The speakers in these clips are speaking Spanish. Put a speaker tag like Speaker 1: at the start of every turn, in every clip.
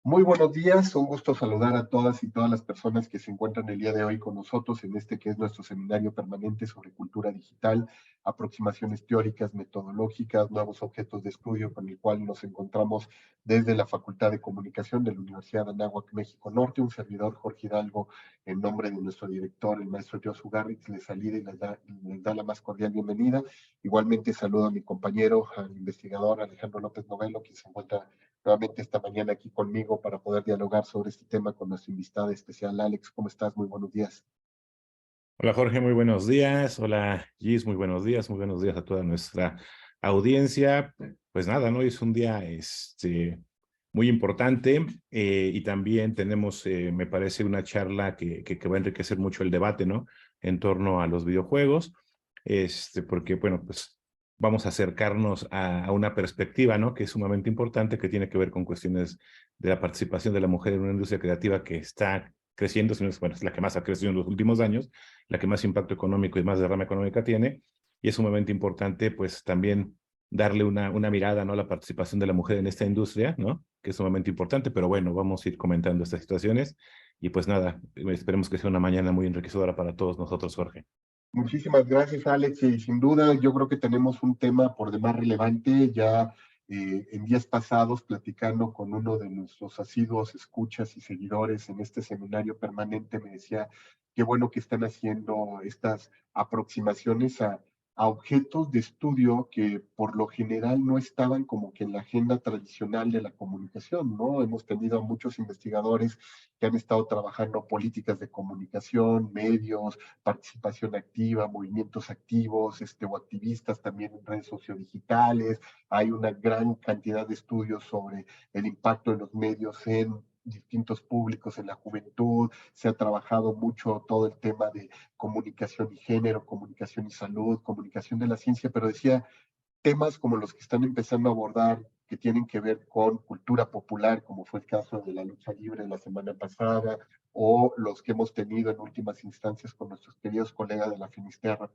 Speaker 1: Muy buenos días, un gusto saludar a todas y todas las personas que se encuentran el día de hoy con nosotros en este que es nuestro seminario permanente sobre cultura digital, aproximaciones teóricas, metodológicas, nuevos objetos de estudio con el cual nos encontramos desde la Facultad de Comunicación de la Universidad de Anáhuac, México Norte. Un servidor, Jorge Hidalgo, en nombre de nuestro director, el maestro Josu Garritz, les saluda y les da la más cordial bienvenida. Igualmente saludo a mi compañero, al investigador Alejandro López Novelo, quien se encuentra nuevamente esta mañana aquí conmigo para poder dialogar sobre este tema con nuestra invitada especial. Alex, ¿cómo estás? Muy buenos días.
Speaker 2: Hola Jorge, muy buenos días. Hola Gis, muy buenos días. Muy buenos días a toda nuestra audiencia. Pues nada, ¿no? Es un día muy importante y también tenemos, me parece, una charla que va a enriquecer mucho el debate, ¿no? En torno a los videojuegos, porque, bueno, pues vamos a acercarnos a una perspectiva, ¿no? Que es sumamente importante, que tiene que ver con cuestiones de la participación de la mujer en una industria creativa que está creciendo, bueno, es la que más ha crecido en los últimos años, la que más impacto económico y más derrama económica tiene, y es sumamente importante, pues, también darle una mirada, ¿no? A la participación de la mujer en esta industria, ¿no? Que es sumamente importante, pero bueno, vamos a ir comentando estas situaciones, y pues nada, esperemos que sea una mañana muy enriquecedora para todos nosotros, Jorge.
Speaker 1: Muchísimas gracias, Alex. Y sin duda, yo creo que tenemos un tema por demás relevante. Ya en días pasados, platicando con uno de nuestros asiduos escuchas y seguidores en este seminario permanente, me decía qué bueno que están haciendo estas aproximaciones a objetos de estudio que por lo general no estaban como que en la agenda tradicional de la comunicación, ¿no? Hemos tenido a muchos investigadores que han estado trabajando políticas de comunicación, medios, participación activa, movimientos activos, o activistas también en redes sociodigitales. Hay una gran cantidad de estudios sobre el impacto de los medios en distintos públicos, en la juventud. Se ha trabajado mucho todo el tema de comunicación y género, comunicación y salud, comunicación de la ciencia, pero decía, temas como los que están empezando a abordar, que tienen que ver con cultura popular, como fue el caso de la lucha libre la semana pasada, o los que hemos tenido en últimas instancias con nuestros queridos colegas de la Finisterra,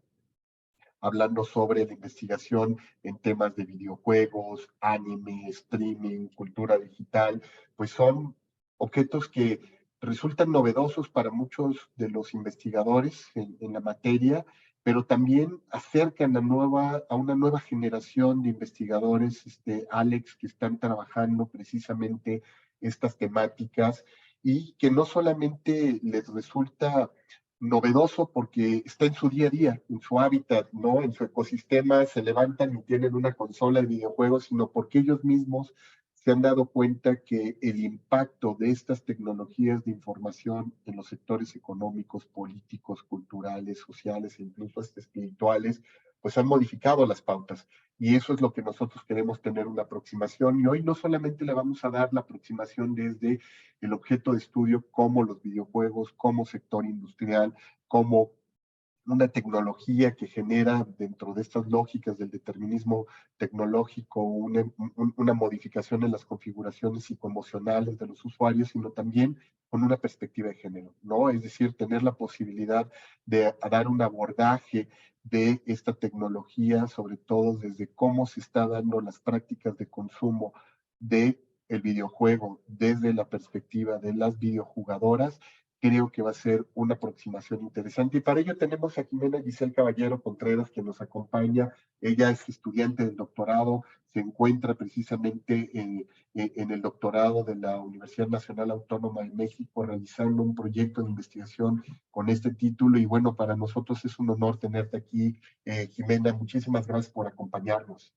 Speaker 1: hablando sobre la investigación en temas de videojuegos, anime, streaming, cultura digital, pues son objetos que resultan novedosos para muchos de los investigadores en la materia, pero también acercan a una nueva generación de investigadores, Alex, que están trabajando precisamente estas temáticas y que no solamente les resulta novedoso porque está en su día a día, en su hábitat, ¿no? En su ecosistema, se levantan y tienen una consola de videojuegos, sino porque ellos mismos se han dado cuenta que el impacto de estas tecnologías de información en los sectores económicos, políticos, culturales, sociales e incluso hasta espirituales, pues han modificado las pautas. Y eso es lo que nosotros queremos tener una aproximación. Y hoy no solamente le vamos a dar la aproximación desde el objeto de estudio como los videojuegos, como sector industrial, como una tecnología que genera dentro de estas lógicas del determinismo tecnológico una modificación en las configuraciones psicoemocionales de los usuarios, sino también con una perspectiva de género, ¿no? Es decir, tener la posibilidad de dar un abordaje de esta tecnología, sobre todo desde cómo se está dando las prácticas de consumo de el videojuego desde la perspectiva de las videojugadoras. Creo que va a ser una aproximación interesante. Y para ello tenemos a Jimena Giselle Caballero Contreras, que nos acompaña. Ella es estudiante del doctorado, se encuentra precisamente en el doctorado de la Universidad Nacional Autónoma de México, realizando un proyecto de investigación con este título. Y bueno, para nosotros es un honor tenerte aquí, Jimena. Muchísimas gracias por acompañarnos.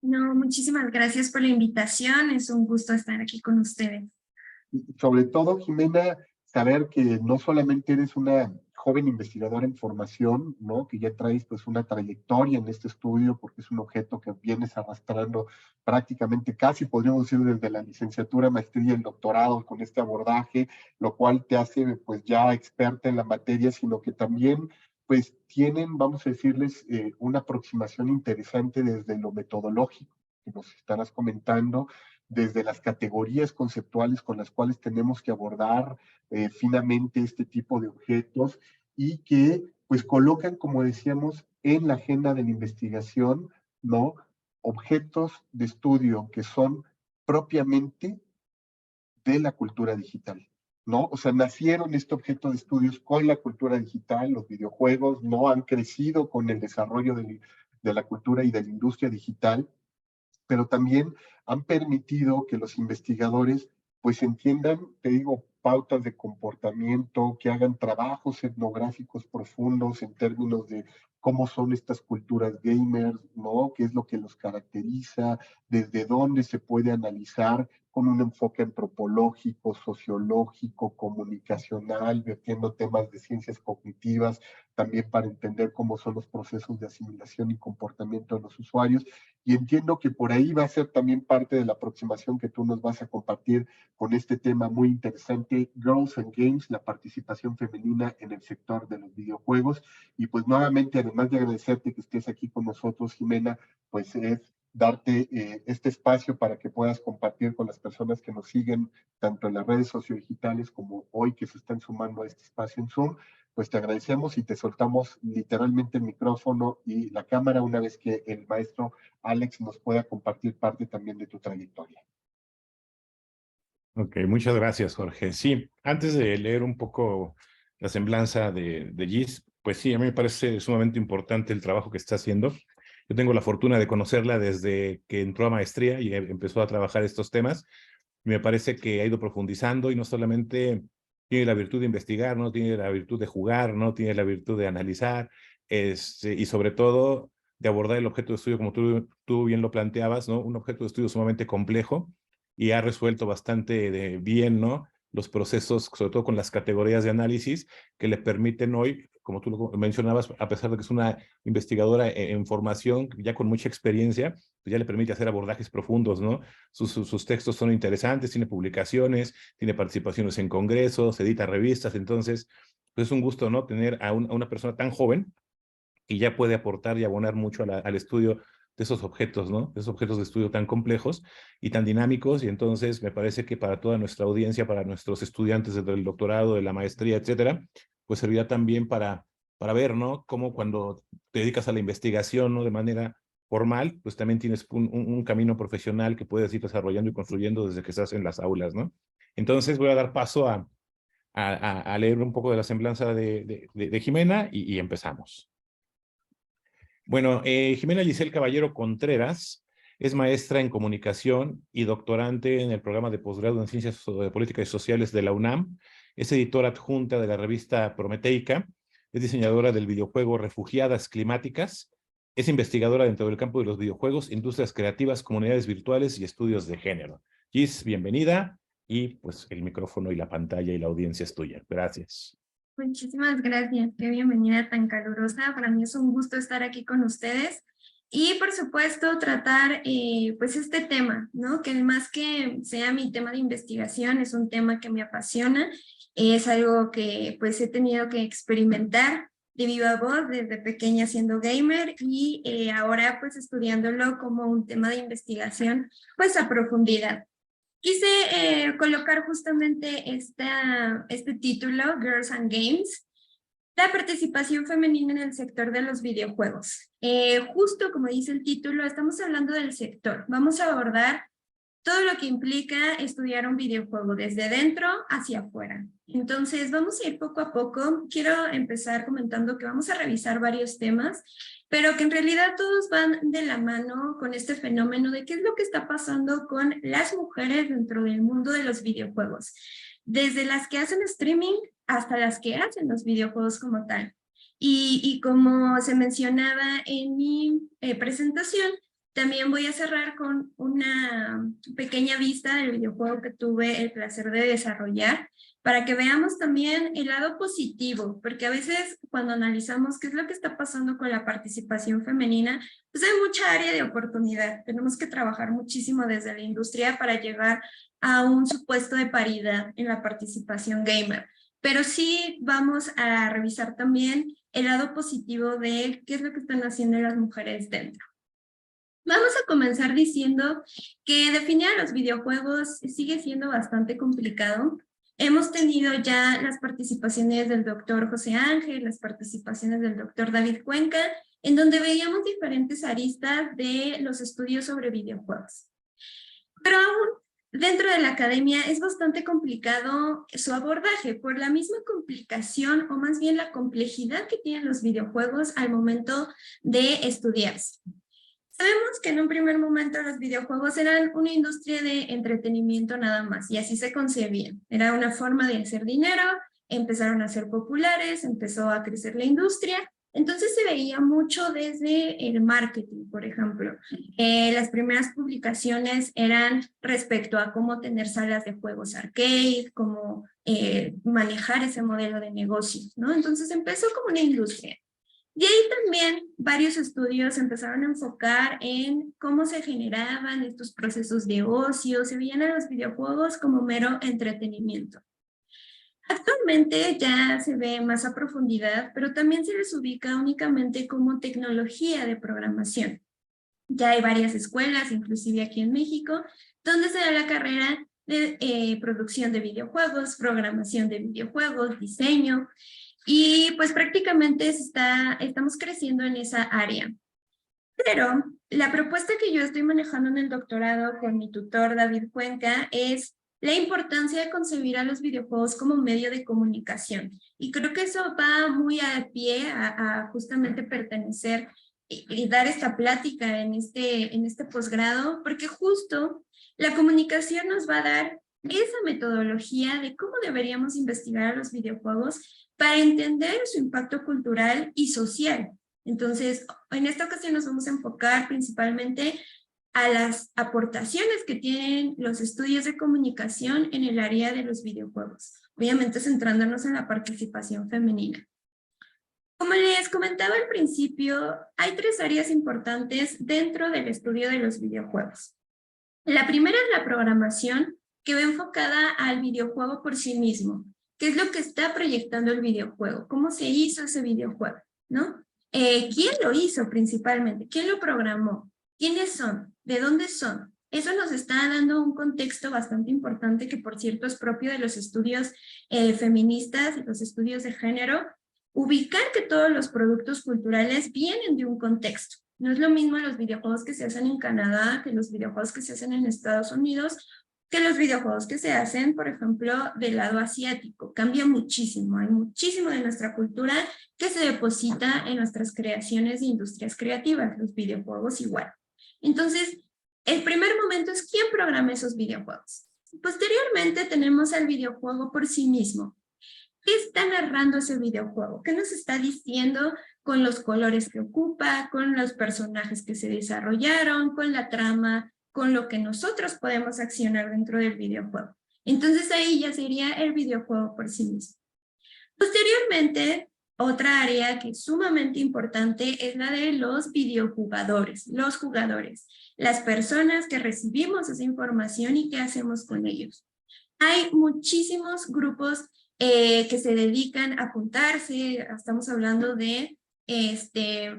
Speaker 3: No, muchísimas gracias por la invitación. Es un gusto estar aquí con ustedes.
Speaker 1: Sobre todo, Jimena, saber que no solamente eres una joven investigadora en formación, ¿no? Que ya traes pues una trayectoria en este estudio, porque es un objeto que vienes arrastrando prácticamente casi, podríamos decir, desde la licenciatura, maestría y el doctorado con este abordaje, lo cual te hace pues ya experta en la materia, sino que también pues tienen, vamos a decirles, una aproximación interesante desde lo metodológico que nos estarás comentando, desde las categorías conceptuales con las cuales tenemos que abordar finamente este tipo de objetos y que pues colocan, como decíamos, en la agenda de la investigación, ¿no? Objetos de estudio que son propiamente de la cultura digital, ¿no? O sea, nacieron este objeto de estudios con la cultura digital, los videojuegos no han crecido con el desarrollo de la cultura y de la industria digital, pero también han permitido que los investigadores pues entiendan, te digo, pautas de comportamiento, que hagan trabajos etnográficos profundos en términos de cómo son estas culturas gamers, ¿no? ¿Qué es lo que los caracteriza? ¿Desde dónde se puede analizar con un enfoque antropológico, sociológico, comunicacional, vertiendo temas de ciencias cognitivas, también para entender cómo son los procesos de asimilación y comportamiento de los usuarios? Y entiendo que por ahí va a ser también parte de la aproximación que tú nos vas a compartir con este tema muy interesante, Girls and Games, la participación femenina en el sector de los videojuegos. Y pues nuevamente, además de agradecerte que estés aquí con nosotros, Jimena, pues es darte este espacio para que puedas compartir con las personas que nos siguen, tanto en las redes sociodigitales como hoy que se están sumando a este espacio en Zoom. Pues te agradecemos y te soltamos literalmente el micrófono y la cámara una vez que el maestro Alex nos pueda compartir parte también de tu trayectoria.
Speaker 2: Ok, muchas gracias, Jorge. Sí, antes de leer un poco la semblanza de Gis, pues sí, a mí me parece sumamente importante el trabajo que está haciendo. Yo tengo la fortuna de conocerla desde que entró a maestría y empezó a trabajar estos temas. Y me parece que ha ido profundizando y no solamente tiene la virtud de investigar, no tiene la virtud de jugar, no tiene la virtud de analizar, y sobre todo de abordar el objeto de estudio como tú bien lo planteabas, ¿no? Un objeto de estudio sumamente complejo y ha resuelto bastante bien, ¿no? Los procesos, sobre todo con las categorías de análisis que le permiten hoy, como tú lo mencionabas, a pesar de que es una investigadora en formación, ya con mucha experiencia, pues ya le permite hacer abordajes profundos, ¿no? Sus textos son interesantes, tiene publicaciones, tiene participaciones en congresos, edita revistas, entonces, pues es un gusto, ¿no? Tener a una persona tan joven y ya puede aportar y abonar mucho al estudio de esos objetos, ¿no? De esos objetos de estudio tan complejos y tan dinámicos, y entonces me parece que para toda nuestra audiencia, para nuestros estudiantes del doctorado, de la maestría, etcétera, pues servirá también para ver, ¿no? Cómo cuando te dedicas a la investigación, ¿no? De manera formal, pues también tienes un camino profesional que puedes ir desarrollando y construyendo desde que estás en las aulas, ¿no? Entonces voy a dar paso a leer un poco de la semblanza de Jimena y empezamos. Bueno, Jimena Giselle Caballero Contreras es maestra en comunicación y doctorante en el programa de posgrado en Ciencias Políticas y Sociales de la UNAM. Es editora adjunta de la revista Prometeica. Es diseñadora del videojuego Refugiadas Climáticas. Es investigadora dentro del campo de los videojuegos, industrias creativas, comunidades virtuales y estudios de género. Gis, bienvenida. Y pues el micrófono y la pantalla y la audiencia es tuya. Gracias.
Speaker 3: Muchísimas gracias, qué bienvenida tan calurosa. Para mí es un gusto estar aquí con ustedes y por supuesto tratar pues este tema, ¿no? Que más que sea mi tema de investigación, es un tema que me apasiona, es algo que pues he tenido que experimentar de viva voz desde pequeña siendo gamer y ahora pues estudiándolo como un tema de investigación pues a profundidad. Quise colocar justamente este título, Girls and Games, la participación femenina en el sector de los videojuegos. Justo como dice el título, estamos hablando del sector. Vamos a abordar todo lo que implica estudiar un videojuego desde dentro hacia afuera. Entonces, vamos a ir poco a poco. Quiero empezar comentando que vamos a revisar varios temas, pero que en realidad todos van de la mano con este fenómeno de qué es lo que está pasando con las mujeres dentro del mundo de los videojuegos. Desde las que hacen streaming hasta las que hacen los videojuegos como tal. Y como se mencionaba en mi presentación, también voy a cerrar con una pequeña vista del videojuego que tuve el placer de desarrollar para que veamos también el lado positivo, porque a veces cuando analizamos qué es lo que está pasando con la participación femenina, pues hay mucha área de oportunidad. Tenemos que trabajar muchísimo desde la industria para llegar a un supuesto de paridad en la participación gamer. Pero sí vamos a revisar también el lado positivo de qué es lo que están haciendo las mujeres dentro. Vamos a comenzar diciendo que definir a los videojuegos sigue siendo bastante complicado. Hemos tenido ya las participaciones del doctor José Ángel, las participaciones del doctor David Cuenca, en donde veíamos diferentes aristas de los estudios sobre videojuegos. Pero aún dentro de la academia es bastante complicado su abordaje por la misma complicación o más bien la complejidad que tienen los videojuegos al momento de estudiarse. Sabemos que en un primer momento los videojuegos eran una industria de entretenimiento nada más y así se concebían. Era una forma de hacer dinero, empezaron a ser populares, empezó a crecer la industria. Entonces se veía mucho desde el marketing, por ejemplo. Las primeras publicaciones eran respecto a cómo tener salas de juegos arcade, cómo manejar ese modelo de negocios, ¿no? Entonces empezó como una industria. Y ahí también varios estudios empezaron a enfocar en cómo se generaban estos procesos de ocio, se veían a los videojuegos como mero entretenimiento. Actualmente ya se ve más a profundidad, pero también se les ubica únicamente como tecnología de programación. Ya hay varias escuelas, inclusive aquí en México, donde se da la carrera de producción de videojuegos, programación de videojuegos, diseño, y pues prácticamente estamos creciendo en esa área. Pero la propuesta que yo estoy manejando en el doctorado con mi tutor David Cuenca es la importancia de concebir a los videojuegos como medio de comunicación. Y creo que eso va muy a pie a justamente pertenecer y dar esta plática en este posgrado, porque justo la comunicación nos va a dar esa metodología de cómo deberíamos investigar a los videojuegos para entender su impacto cultural y social. Entonces, en esta ocasión nos vamos a enfocar principalmente a las aportaciones que tienen los estudios de comunicación en el área de los videojuegos, obviamente centrándonos en la participación femenina. Como les comentaba al principio, hay 3 áreas importantes dentro del estudio de los videojuegos. La primera es la programación, que va enfocada al videojuego por sí mismo. ¿Qué es lo que está proyectando el videojuego? ¿Cómo se hizo ese videojuego? ¿No? ¿Quién lo hizo principalmente? ¿Quién lo programó? ¿Quiénes son? ¿De dónde son? Eso nos está dando un contexto bastante importante que, por cierto, es propio de los estudios feministas y los estudios de género. Ubicar que todos los productos culturales vienen de un contexto. No es lo mismo los videojuegos que se hacen en Canadá que los videojuegos que se hacen en Estados Unidos, que los videojuegos que se hacen, por ejemplo, del lado asiático. Cambia muchísimo. Hay muchísimo de nuestra cultura que se deposita en nuestras creaciones de industrias creativas, los videojuegos igual. Entonces, el primer momento es quién programa esos videojuegos. Posteriormente tenemos al videojuego por sí mismo. ¿Qué está narrando ese videojuego? ¿Qué nos está diciendo con los colores que ocupa, con los personajes que se desarrollaron, con la trama, con lo que nosotros podemos accionar dentro del videojuego? Entonces ahí ya sería el videojuego por sí mismo. Posteriormente, otra área que es sumamente importante es la de los videojugadores, los jugadores, las personas que recibimos esa información y qué hacemos con ellos. Hay muchísimos grupos que se dedican a juntarse, estamos hablando de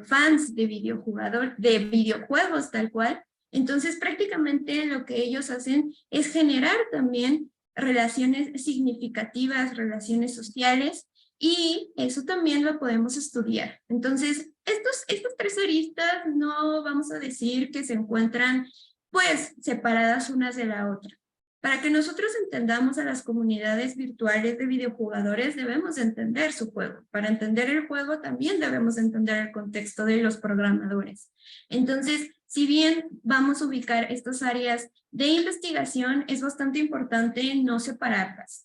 Speaker 3: fans de videojuegos tal cual. Entonces prácticamente lo que ellos hacen es generar también relaciones significativas, relaciones sociales, y eso también lo podemos estudiar. Entonces, estas 3 aristas no vamos a decir que se encuentran pues separadas unas de la otra. Para que nosotros entendamos a las comunidades virtuales de videojugadores, debemos entender su juego. Para entender el juego también debemos entender el contexto de los programadores. Entonces, si bien vamos a ubicar estas áreas de investigación, es bastante importante no separarlas.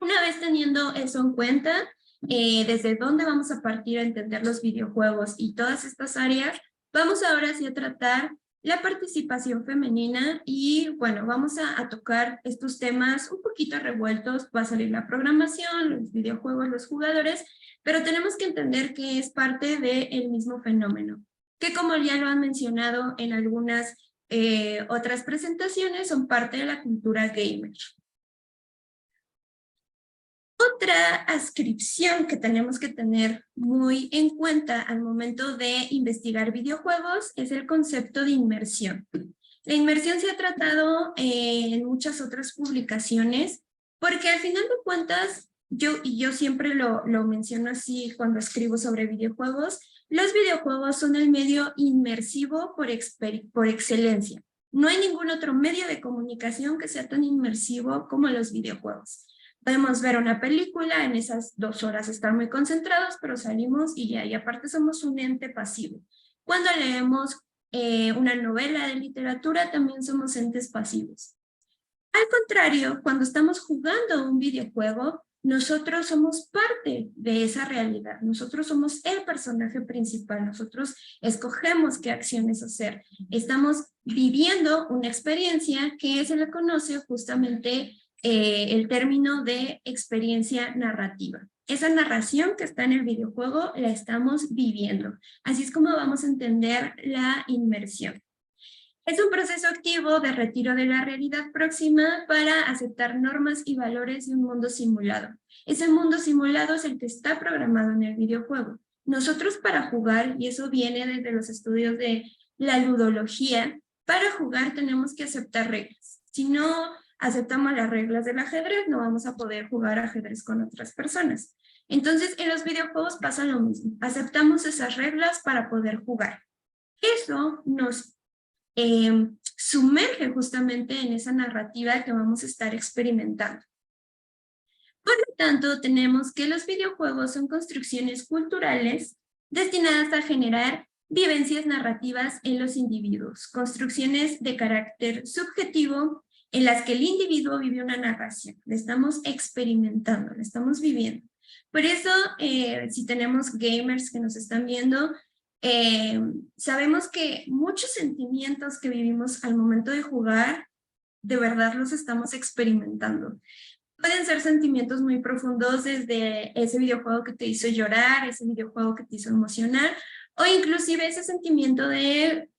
Speaker 3: Una vez teniendo eso en cuenta, desde dónde vamos a partir a entender los videojuegos y todas estas áreas, vamos ahora sí a tratar la participación femenina y bueno, vamos a tocar estos temas un poquito revueltos. Va a salir la programación, los videojuegos, los jugadores, pero tenemos que entender que es parte del mismo fenómeno, que como ya lo han mencionado en algunas otras presentaciones, son parte de la cultura gamer. Otra adscripción que tenemos que tener muy en cuenta al momento de investigar videojuegos es el concepto de inmersión. La inmersión se ha tratado en muchas otras publicaciones, porque al final de cuentas, yo siempre lo menciono así cuando escribo sobre videojuegos, los videojuegos son el medio inmersivo por excelencia. No hay ningún otro medio de comunicación que sea tan inmersivo como los videojuegos. Podemos ver una película, en esas 2 horas estar muy concentrados, pero salimos y ya, y aparte somos un ente pasivo. Cuando leemos una novela de literatura, también somos entes pasivos. Al contrario, cuando estamos jugando un videojuego, nosotros somos parte de esa realidad. Nosotros somos el personaje principal. Nosotros escogemos qué acciones hacer. Estamos viviendo una experiencia que se le conoce justamente el término de experiencia narrativa. Esa narración que está en el videojuego la estamos viviendo. Así es como vamos a entender la inmersión. Es un proceso activo de retiro de la realidad próxima para aceptar normas y valores de un mundo simulado. Ese mundo simulado es el que está programado en el videojuego. Nosotros para jugar, y eso viene desde los estudios de la ludología, para jugar tenemos que aceptar reglas. Si no aceptamos las reglas del ajedrez, no vamos a poder jugar ajedrez con otras personas. Entonces, en los videojuegos pasa lo mismo. Aceptamos esas reglas para poder jugar. Eso nos sumerge justamente en esa narrativa que vamos a estar experimentando. Por lo tanto, tenemos que los videojuegos son construcciones culturales destinadas a generar vivencias narrativas en los individuos, construcciones de carácter subjetivo en las que el individuo vive una narración, la estamos experimentando, la estamos viviendo. Por eso, si tenemos gamers que nos están viendo, sabemos que muchos sentimientos que vivimos al momento de jugar, de verdad los estamos experimentando. Pueden ser sentimientos muy profundos desde ese videojuego que te hizo llorar, ese videojuego que te hizo emocionar, o inclusive ese sentimiento de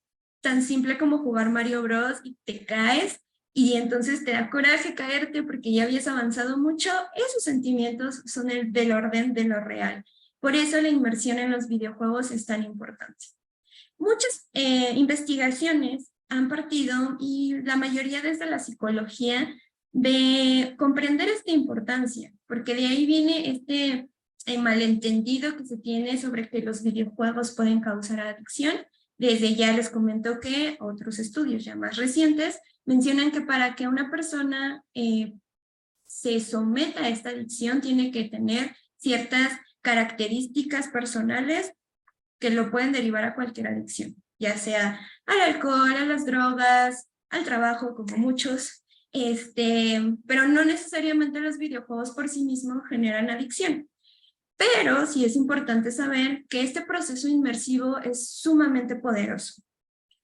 Speaker 3: tan simple como jugar Mario Bros. Y te caes, y entonces te da coraje caerte porque ya habías avanzado mucho. Esos sentimientos son del orden de lo real. Por eso la inmersión en los videojuegos es tan importante. Muchas investigaciones han partido, y la mayoría desde la psicología, de comprender esta importancia, porque de ahí viene este malentendido que se tiene sobre que los videojuegos pueden causar adicción. Desde ya les comento que otros estudios ya más recientes mencionan que para que una persona se someta a esta adicción tiene que tener ciertas características personales que lo pueden derivar a cualquier adicción, ya sea al alcohol, a las drogas, al trabajo, como muchos, pero no necesariamente los videojuegos por sí mismos generan adicción. Pero sí es importante saber que este proceso inmersivo es sumamente poderoso.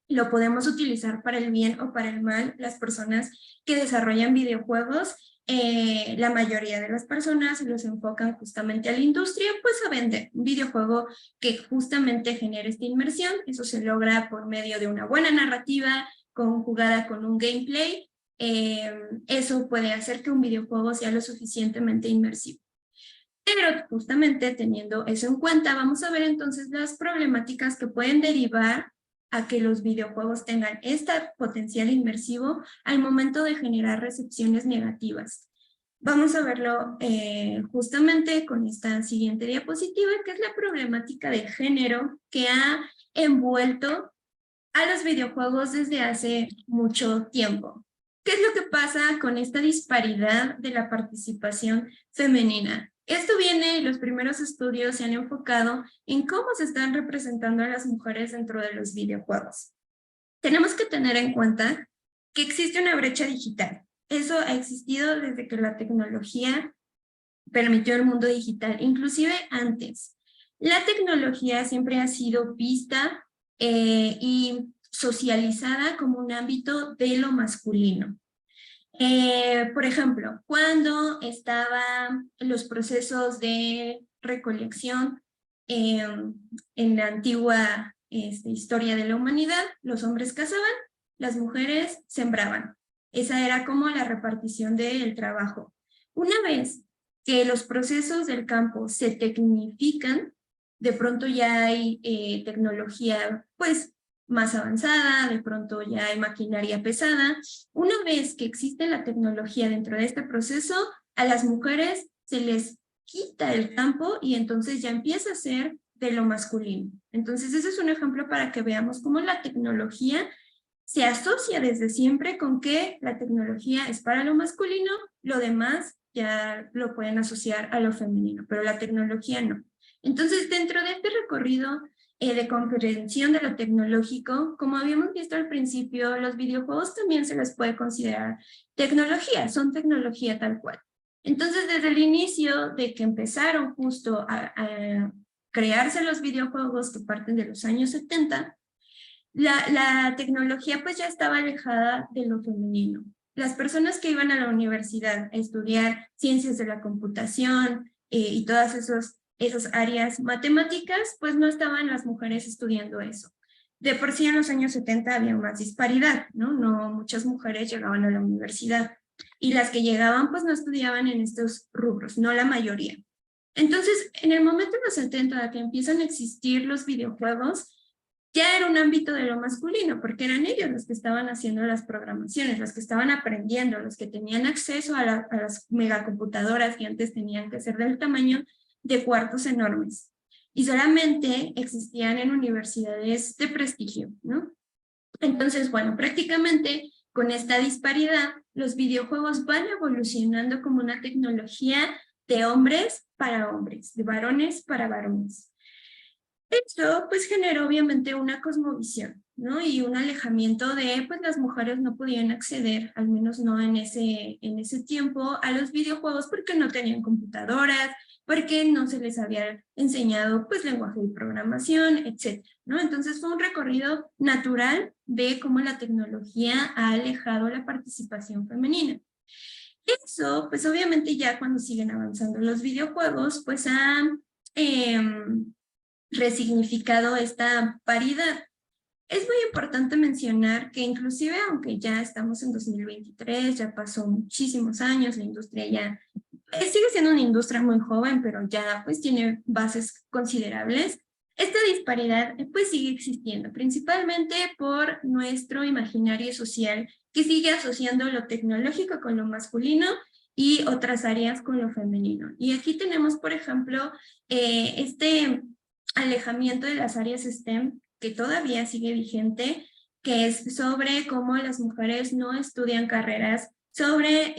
Speaker 3: Lo podemos utilizar para el bien o para el mal. Las personas que desarrollan videojuegos, la mayoría de las personas los enfocan justamente a la industria, pues a vender un videojuego que justamente genere esta inmersión. Eso se logra por medio de una buena narrativa conjugada con un gameplay. Eso puede hacer que un videojuego sea lo suficientemente inmersivo. Pero justamente teniendo eso en cuenta, vamos a ver entonces las problemáticas que pueden derivar a que los videojuegos tengan este potencial inmersivo al momento de generar recepciones negativas. Vamos a verlo justamente con esta siguiente diapositiva, que es la problemática de género que ha envuelto a los videojuegos desde hace mucho tiempo. ¿Qué es lo que pasa con esta disparidad de la participación femenina? Esto viene, los primeros estudios se han enfocado en cómo se están representando a las mujeres dentro de los videojuegos. Tenemos que tener en cuenta que existe una brecha digital. Eso ha existido desde que la tecnología permitió el mundo digital, inclusive antes. La tecnología siempre ha sido vista y socializada como un ámbito de lo masculino. Por ejemplo, cuando estaban los procesos de recolección en la antigua historia de la humanidad, los hombres cazaban, las mujeres sembraban. Esa era como la repartición del trabajo. Una vez que los procesos del campo se tecnifican, de pronto ya hay tecnología pues más avanzada, de pronto ya hay maquinaria pesada. Una vez que existe la tecnología dentro de este proceso, a las mujeres se les quita el campo y entonces ya empieza a ser de lo masculino. Entonces ese es un ejemplo para que veamos cómo la tecnología se asocia desde siempre con que la tecnología es para lo masculino, lo demás ya lo pueden asociar a lo femenino, pero la tecnología no. Entonces, dentro de este recorrido de comprensión de lo tecnológico, como habíamos visto al principio, los videojuegos también se les puede considerar tecnología, son tecnología tal cual. Entonces, desde el inicio de que empezaron justo a crearse los videojuegos que parten de los años 70, la tecnología pues ya estaba alejada de lo femenino. Las personas que iban a la universidad a estudiar ciencias de la computación y todas esas áreas matemáticas, pues no estaban las mujeres estudiando eso. De por sí en los años 70 había más disparidad, ¿no? No muchas mujeres llegaban a la universidad y las que llegaban pues no estudiaban en estos rubros, no la mayoría. Entonces, en el momento de los 70 de que empiezan a existir los videojuegos, ya era un ámbito de lo masculino, porque eran ellos los que estaban haciendo las programaciones, los que estaban aprendiendo, los que tenían acceso a las megacomputadoras que antes tenían que ser del tamaño de cuartos enormes. Y solamente existían en universidades de prestigio, ¿no? Entonces, bueno, prácticamente con esta disparidad, los videojuegos van evolucionando como una tecnología de hombres para hombres, de varones para varones. Esto pues generó obviamente una cosmovisión, ¿no? Y un alejamiento de, pues las mujeres no podían acceder, al menos no en ese tiempo, a los videojuegos porque no tenían computadoras, porque no se les había enseñado pues lenguaje de programación, etcétera, ¿no? Entonces fue un recorrido natural de cómo la tecnología ha alejado la participación femenina. Eso, pues obviamente ya cuando siguen avanzando los videojuegos, pues han resignificado esta paridad. Es muy importante mencionar que inclusive aunque ya estamos en 2023, ya pasó muchísimos años, la industria ya sigue siendo una industria muy joven, pero ya pues tiene bases considerables. Esta disparidad pues sigue existiendo, principalmente por nuestro imaginario social que sigue asociando lo tecnológico con lo masculino y otras áreas con lo femenino. Y aquí tenemos, por ejemplo, este alejamiento de las áreas STEM que todavía sigue vigente, que es sobre cómo las mujeres no estudian carreras sobre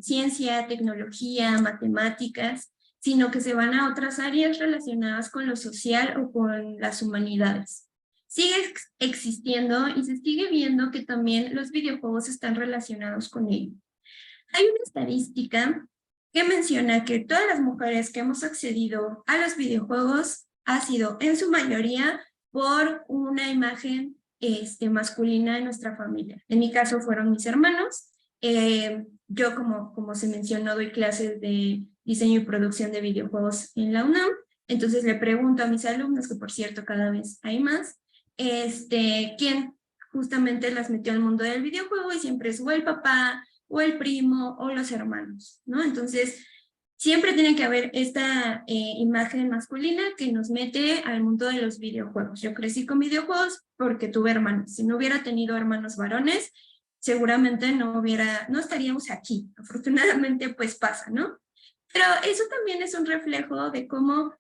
Speaker 3: ciencia, tecnología, matemáticas, sino que se van a otras áreas relacionadas con lo social o con las humanidades. Sigue existiendo y se sigue viendo que también los videojuegos están relacionados con ello. Hay una estadística que menciona que todas las mujeres que hemos accedido a los videojuegos ha sido en su mayoría por una imagen masculina de nuestra familia. En mi caso fueron mis hermanos. Yo, como se mencionó, doy clases de diseño y producción de videojuegos en la UNAM. Entonces le pregunto a mis alumnos, que por cierto cada vez hay más, quién justamente las metió al mundo del videojuego y siempre es o el papá, o el primo, o los hermanos, ¿no? Entonces, siempre tiene que haber esta imagen masculina que nos mete al mundo de los videojuegos. Yo crecí con videojuegos porque tuve hermanos. Si no hubiera tenido hermanos varones, seguramente no estaríamos aquí. Afortunadamente, pues pasa, ¿no? Pero eso también es un reflejo de cómo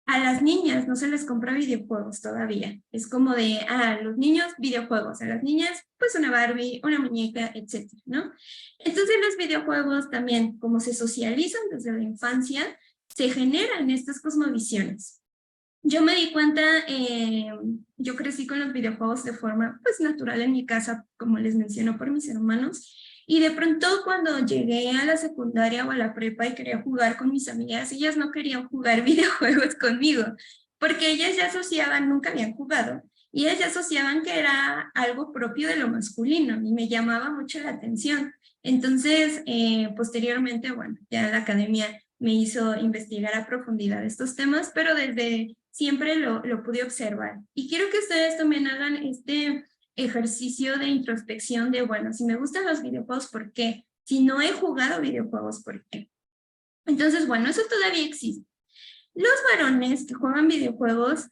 Speaker 3: a las niñas no se les compra videojuegos todavía. Es como de, los niños, videojuegos. A las niñas, pues una Barbie, una muñeca, etcétera, ¿no? Entonces los videojuegos también, como se socializan desde la infancia, se generan estas cosmovisiones. Yo me di cuenta, yo crecí con los videojuegos de forma, pues, natural en mi casa, como les menciono, por mis hermanos. Y de pronto cuando llegué a la secundaria o a la prepa y quería jugar con mis amigas, ellas no querían jugar videojuegos conmigo, porque ellas ya asociaban, nunca habían jugado, y ellas ya asociaban que era algo propio de lo masculino, y me llamaba mucho la atención. Entonces, posteriormente, bueno, ya la academia me hizo investigar a profundidad estos temas, pero desde siempre lo pude observar. Y quiero que ustedes también hagan este ejercicio de introspección de, bueno, si me gustan los videojuegos, ¿por qué? Si no he jugado videojuegos, ¿por qué? Entonces, bueno, eso todavía existe. Los varones que juegan videojuegos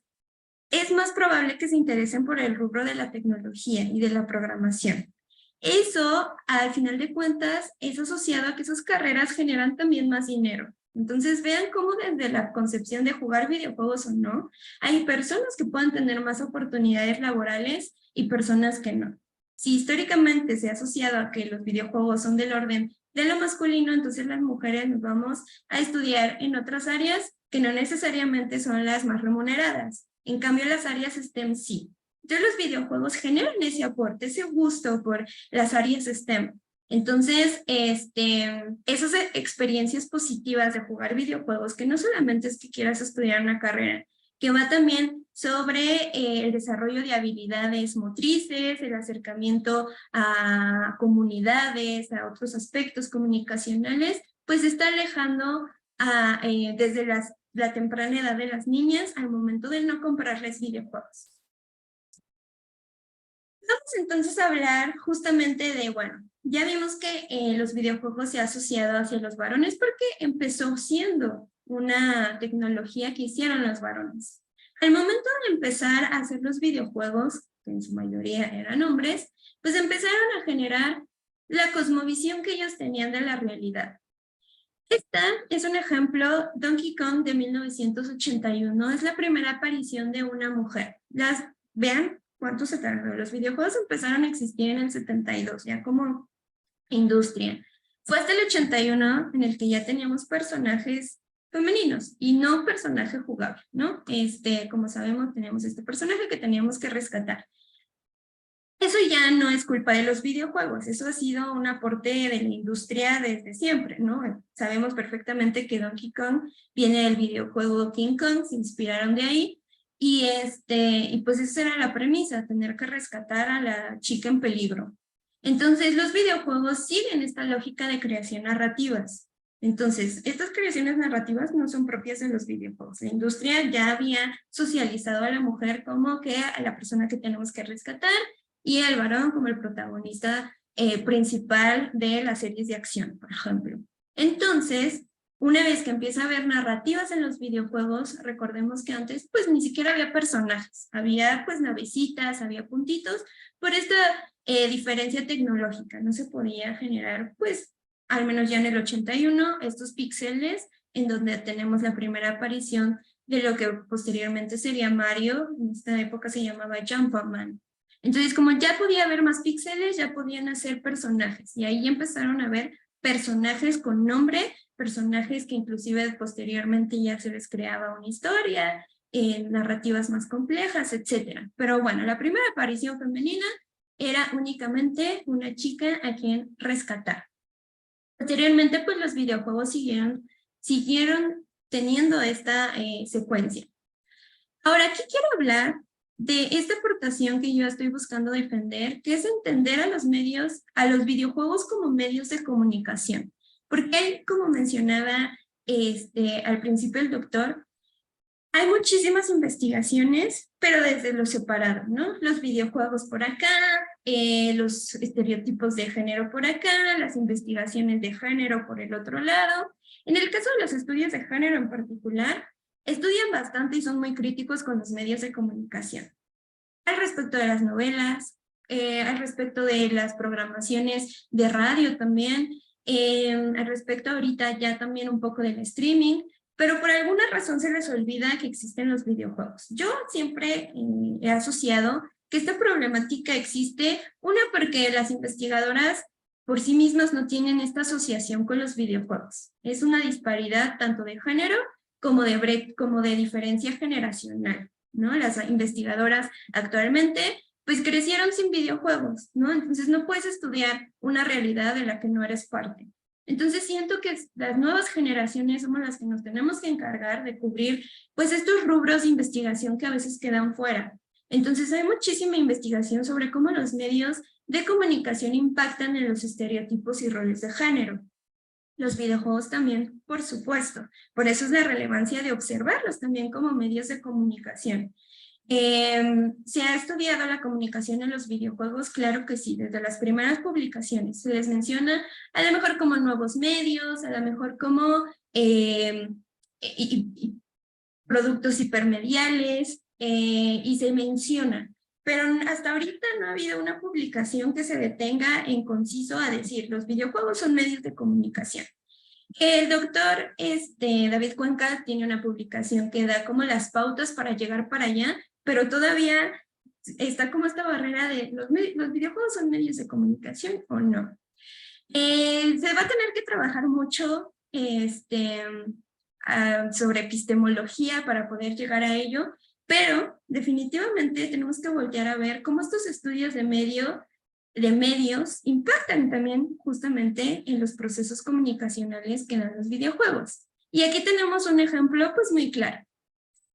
Speaker 3: es más probable que se interesen por el rubro de la tecnología y de la programación. Eso, al final de cuentas, es asociado a que sus carreras generan también más dinero. Entonces vean cómo desde la concepción de jugar videojuegos o no, hay personas que pueden tener más oportunidades laborales y personas que no. Si históricamente se ha asociado a que los videojuegos son del orden de lo masculino, entonces las mujeres nos vamos a estudiar en otras áreas que no necesariamente son las más remuneradas. En cambio, las áreas STEM sí. Entonces los videojuegos generan ese aporte, ese gusto por las áreas STEM. Entonces, esas experiencias positivas de jugar videojuegos, que no solamente es que quieras estudiar una carrera, que va también sobre el desarrollo de habilidades motrices, el acercamiento a comunidades, a otros aspectos comunicacionales, pues está alejando desde la temprana edad de las niñas al momento de no comprarles videojuegos. Vamos entonces a hablar justamente de, bueno, ya vimos que los videojuegos se han asociado hacia los varones porque empezó siendo una tecnología que hicieron los varones. Al momento de empezar a hacer los videojuegos, que en su mayoría eran hombres, pues empezaron a generar la cosmovisión que ellos tenían de la realidad. Esta es un ejemplo, Donkey Kong de 1981, es la primera aparición de una mujer. Vean cuánto se tardó. Los videojuegos empezaron a existir en el 72, ya como industria. Fue hasta el 81 en el que ya teníamos personajes femeninos y no personaje jugable, ¿no? Como sabemos, tenemos este personaje que teníamos que rescatar. Eso ya no es culpa de los videojuegos, eso ha sido un aporte de la industria desde siempre, ¿no? Sabemos perfectamente que Donkey Kong viene del videojuego King Kong, se inspiraron de ahí, y pues esa era la premisa, tener que rescatar a la chica en peligro. Entonces los videojuegos siguen esta lógica de creación narrativas. Entonces, estas creaciones narrativas no son propias de los videojuegos. La industria ya había socializado a la mujer como que a la persona que tenemos que rescatar, y el varón como el protagonista principal de las series de acción, por ejemplo. Entonces, una vez que empieza a haber narrativas en los videojuegos, recordemos que antes pues ni siquiera había personajes, había pues navecitas, había puntitos, por esta diferencia tecnológica, no se podía generar pues, al menos ya en el 81, estos píxeles en donde tenemos la primera aparición de lo que posteriormente sería Mario, en esta época se llamaba Jumpman. Entonces, como ya podía haber más píxeles, ya podían hacer personajes, y ahí empezaron a ver personajes con nombre, personajes que inclusive posteriormente ya se les creaba una historia, narrativas más complejas, etc. Pero bueno, la primera aparición femenina era únicamente una chica a quien rescatar. Posteriormente, pues los videojuegos siguieron teniendo esta secuencia. Ahora, aquí quiero hablar de esta aportación que yo estoy buscando defender, que es entender a los videojuegos como medios de comunicación. Porque, como mencionaba al principio el doctor, hay muchísimas investigaciones, pero desde lo separado, ¿no? Los videojuegos por acá, los estereotipos de género por acá, las investigaciones de género por el otro lado. En el caso de los estudios de género en particular, estudian bastante y son muy críticos con los medios de comunicación. Al respecto de las novelas, al respecto de las programaciones de radio también, al respecto ahorita ya también un poco del streaming, pero por alguna razón se les olvida que existen los videojuegos. Yo siempre he asociado que esta problemática existe, una porque las investigadoras por sí mismas no tienen esta asociación con los videojuegos. Es una disparidad tanto de género como de diferencia generacional, ¿no? Las investigadoras actualmente pues crecieron sin videojuegos, ¿no? Entonces no puedes estudiar una realidad de la que no eres parte. Entonces siento que las nuevas generaciones somos las que nos tenemos que encargar de cubrir pues estos rubros de investigación que a veces quedan fuera. Entonces hay muchísima investigación sobre cómo los medios de comunicación impactan en los estereotipos y roles de género. Los videojuegos también, por supuesto. Por eso es la relevancia de observarlos también como medios de comunicación. ¿Se ha estudiado la comunicación en los videojuegos? Claro que sí, desde las primeras publicaciones. Se les menciona a lo mejor como nuevos medios, a lo mejor como productos hipermediales, y se menciona. Pero hasta ahorita no ha habido una publicación que se detenga en conciso a decir los videojuegos son medios de comunicación. El doctor David Cuenca tiene una publicación que da como las pautas para llegar para allá, pero todavía está como esta barrera de los videojuegos son medios de comunicación o no. Se va a tener que trabajar mucho sobre epistemología para poder llegar a ello, pero definitivamente tenemos que voltear a ver cómo estos estudios de medios impactan también justamente en los procesos comunicacionales que dan los videojuegos. Y aquí tenemos un ejemplo pues muy claro.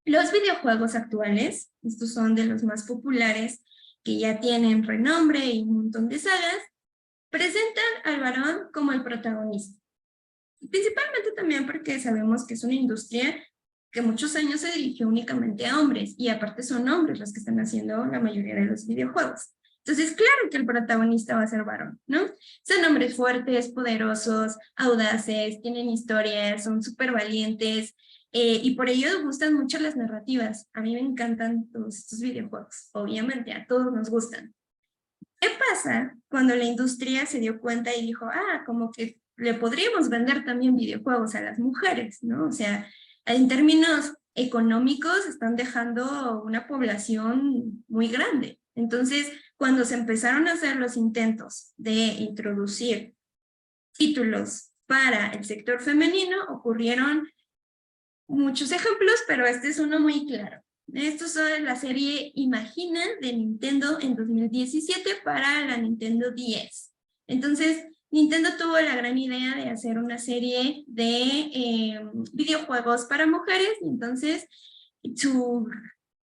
Speaker 3: Los videojuegos actuales, estos son de los más populares, que ya tienen renombre y un montón de sagas, presentan al varón como el protagonista. Principalmente también porque sabemos que es una industria que muchos años se dirigió únicamente a hombres, y aparte son hombres los que están haciendo la mayoría de los videojuegos. Entonces, claro que el protagonista va a ser varón, ¿no? Son hombres fuertes, poderosos, audaces, tienen historias, son súper valientes, y por ello gustan mucho las narrativas. A mí me encantan todos estos videojuegos, obviamente a todos nos gustan. ¿Qué pasa cuando la industria se dio cuenta y dijo, como que le podríamos vender también videojuegos a las mujeres, ¿no? O sea, en términos económicos están dejando una población muy grande. Entonces, cuando se empezaron a hacer los intentos de introducir títulos para el sector femenino, ocurrieron muchos ejemplos, pero este es uno muy claro. Esto es la serie Imagina de Nintendo en 2017 para la Nintendo 10. Entonces, Nintendo tuvo la gran idea de hacer una serie de videojuegos para mujeres, y entonces su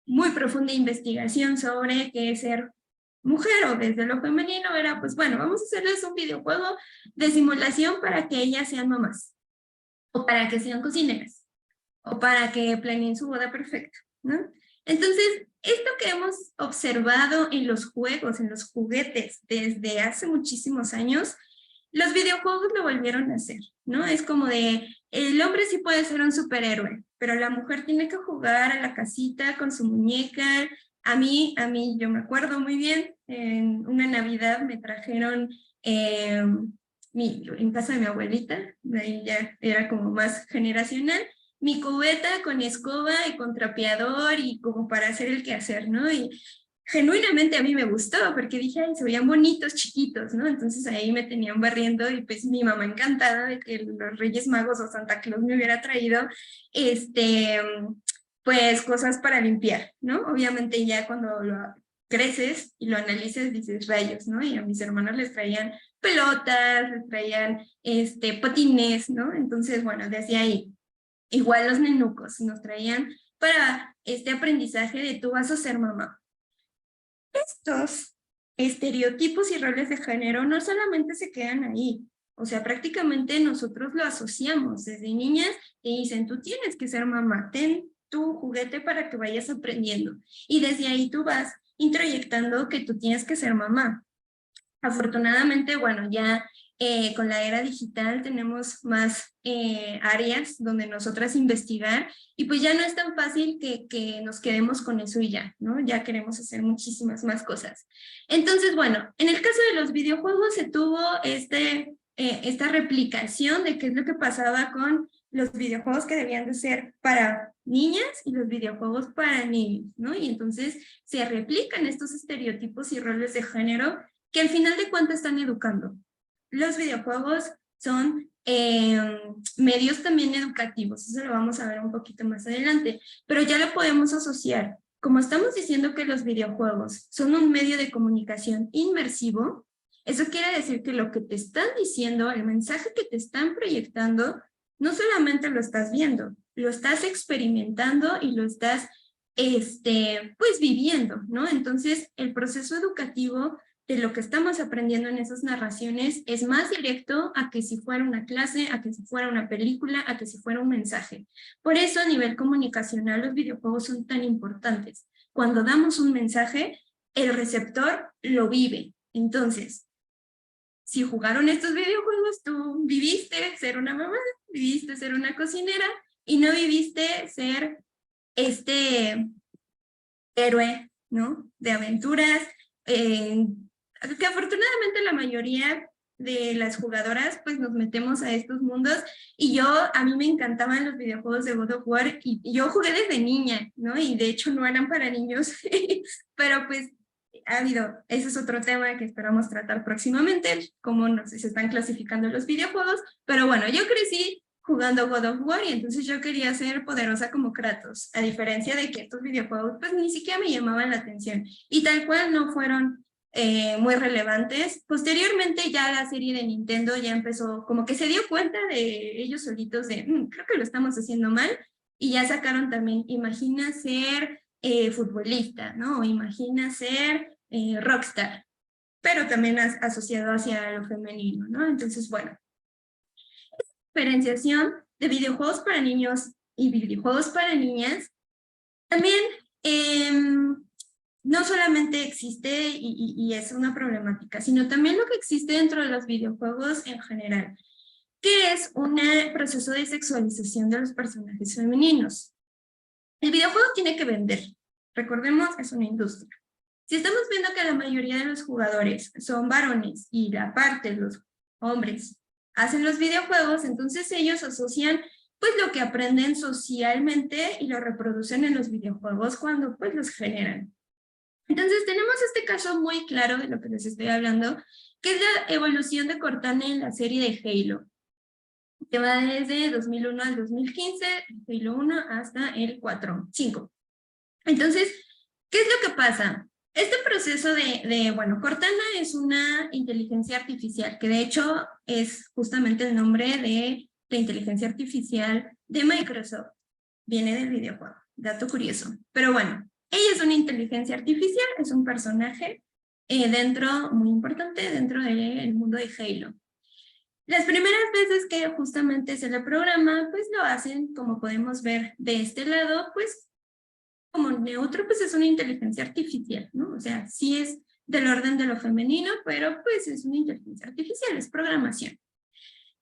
Speaker 3: muy profunda investigación sobre qué es ser mujer o desde lo femenino era, pues bueno, vamos a hacerles un videojuego de simulación para que ellas sean mamás, o para que sean cocineras, o para que planeen su boda perfecta, ¿no? Entonces, esto que hemos observado en los juegos, en los juguetes, desde hace muchísimos años, los videojuegos lo volvieron a hacer, ¿no? Es como de, el hombre sí puede ser un superhéroe, pero la mujer tiene que jugar a la casita con su muñeca. A mí, yo me acuerdo muy bien, en una Navidad me trajeron en casa de mi abuelita, de ahí ya era como más generacional, mi cubeta con escoba y con trapeador y como para hacer el quehacer, ¿no? Y genuinamente a mí me gustó porque dije, ay, se veían bonitos, chiquitos, ¿no? Entonces ahí me tenían barriendo y pues mi mamá encantada de que los Reyes Magos o Santa Claus me hubiera traído, pues cosas para limpiar, ¿no? Obviamente ya cuando lo creces y lo analices dices rayos, ¿no? Y a mis hermanos les traían pelotas, les traían patines, ¿no? Entonces, bueno, desde ahí. Igual los nenucos nos traían para este aprendizaje de tú vas a ser mamá. Estos estereotipos y roles de género no solamente se quedan ahí, o sea, prácticamente nosotros lo asociamos desde niñas y dicen, tú tienes que ser mamá, ten tu juguete para que vayas aprendiendo. Y desde ahí tú vas introyectando que tú tienes que ser mamá. Afortunadamente, bueno, ya con la era digital tenemos más áreas donde nosotras investigar, y pues ya no es tan fácil que nos quedemos con eso y ya, ¿no? Ya queremos hacer muchísimas más cosas. Entonces, bueno, en el caso de los videojuegos se tuvo esta replicación de qué es lo que pasaba con los videojuegos que debían de ser para niñas y los videojuegos para niños, ¿no? Y entonces se replican estos estereotipos y roles de género que al final de cuentas están educando. Los videojuegos son medios también educativos, eso lo vamos a ver un poquito más adelante, pero ya lo podemos asociar. Como estamos diciendo que los videojuegos son un medio de comunicación inmersivo, eso quiere decir que lo que te están diciendo, el mensaje que te están proyectando, no solamente lo estás viendo, lo estás experimentando y lo estás pues viviendo, ¿no? Entonces, el proceso educativo de lo que estamos aprendiendo en esas narraciones es más directo a que si fuera una clase, a que si fuera una película, a que si fuera un mensaje. Por eso a nivel comunicacional los videojuegos son tan importantes. Cuando damos un mensaje, el receptor lo vive. Entonces, si jugaron estos videojuegos, tú viviste ser una mamá, viviste ser una cocinera y no viviste ser héroe, ¿no? De aventuras, que afortunadamente la mayoría de las jugadoras, pues nos metemos a estos mundos y a mí me encantaban los videojuegos de God of War y yo jugué desde niña, ¿no? Y de hecho no eran para niños, pero pues ese es otro tema que esperamos tratar próximamente, cómo se están clasificando los videojuegos, pero bueno, yo crecí jugando God of War y entonces yo quería ser poderosa como Kratos, a diferencia de que estos videojuegos pues ni siquiera me llamaban la atención y tal cual no fueron muy relevantes. Posteriormente ya la serie de Nintendo ya empezó, como que se dio cuenta de ellos solitos de, creo que lo estamos haciendo mal, y ya sacaron también, imagina ser futbolista, ¿no? O imagina ser rockstar, pero también asociado hacia lo femenino, ¿no? Entonces, bueno, diferenciación de videojuegos para niños y videojuegos para niñas, también no solamente existe y es una problemática, sino también lo que existe dentro de los videojuegos en general, que es un proceso de sexualización de los personajes femeninos. El videojuego tiene que vender, recordemos, es una industria. Si estamos viendo que la mayoría de los jugadores son varones y la parte, los hombres, hacen los videojuegos, entonces ellos asocian pues lo que aprenden socialmente y lo reproducen en los videojuegos cuando pues los generan. Entonces tenemos este caso muy claro de lo que les estoy hablando, que es la evolución de Cortana en la serie de Halo, que va desde 2001 al 2015, Halo 1 hasta el 5. Entonces, ¿qué es lo que pasa? Este proceso bueno, Cortana es una inteligencia artificial, que de hecho es justamente el nombre de la inteligencia artificial de Microsoft. Viene del videojuego, dato curioso. Pero bueno, ella es una inteligencia artificial, es un personaje muy importante dentro del mundo de Halo. Las primeras veces que justamente se le programa, pues lo hacen, como podemos ver de este lado, pues como neutro, pues es una inteligencia artificial, ¿no? O sea, sí es del orden de lo femenino, pero pues es una inteligencia artificial, es programación.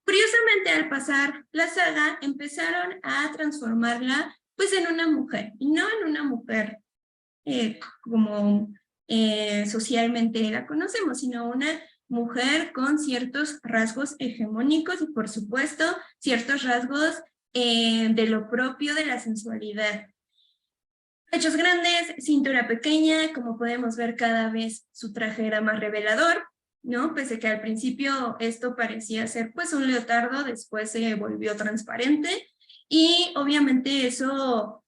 Speaker 3: Curiosamente, al pasar la saga, empezaron a transformarla pues en una mujer, y no en una mujer como socialmente la conocemos, sino una mujer con ciertos rasgos hegemónicos y por supuesto ciertos rasgos de lo propio de la sensualidad. Pechos grandes, cintura pequeña, como podemos ver cada vez su traje era más revelador, ¿no? Pese que al principio esto parecía ser pues un leotardo, después se volvió transparente y obviamente eso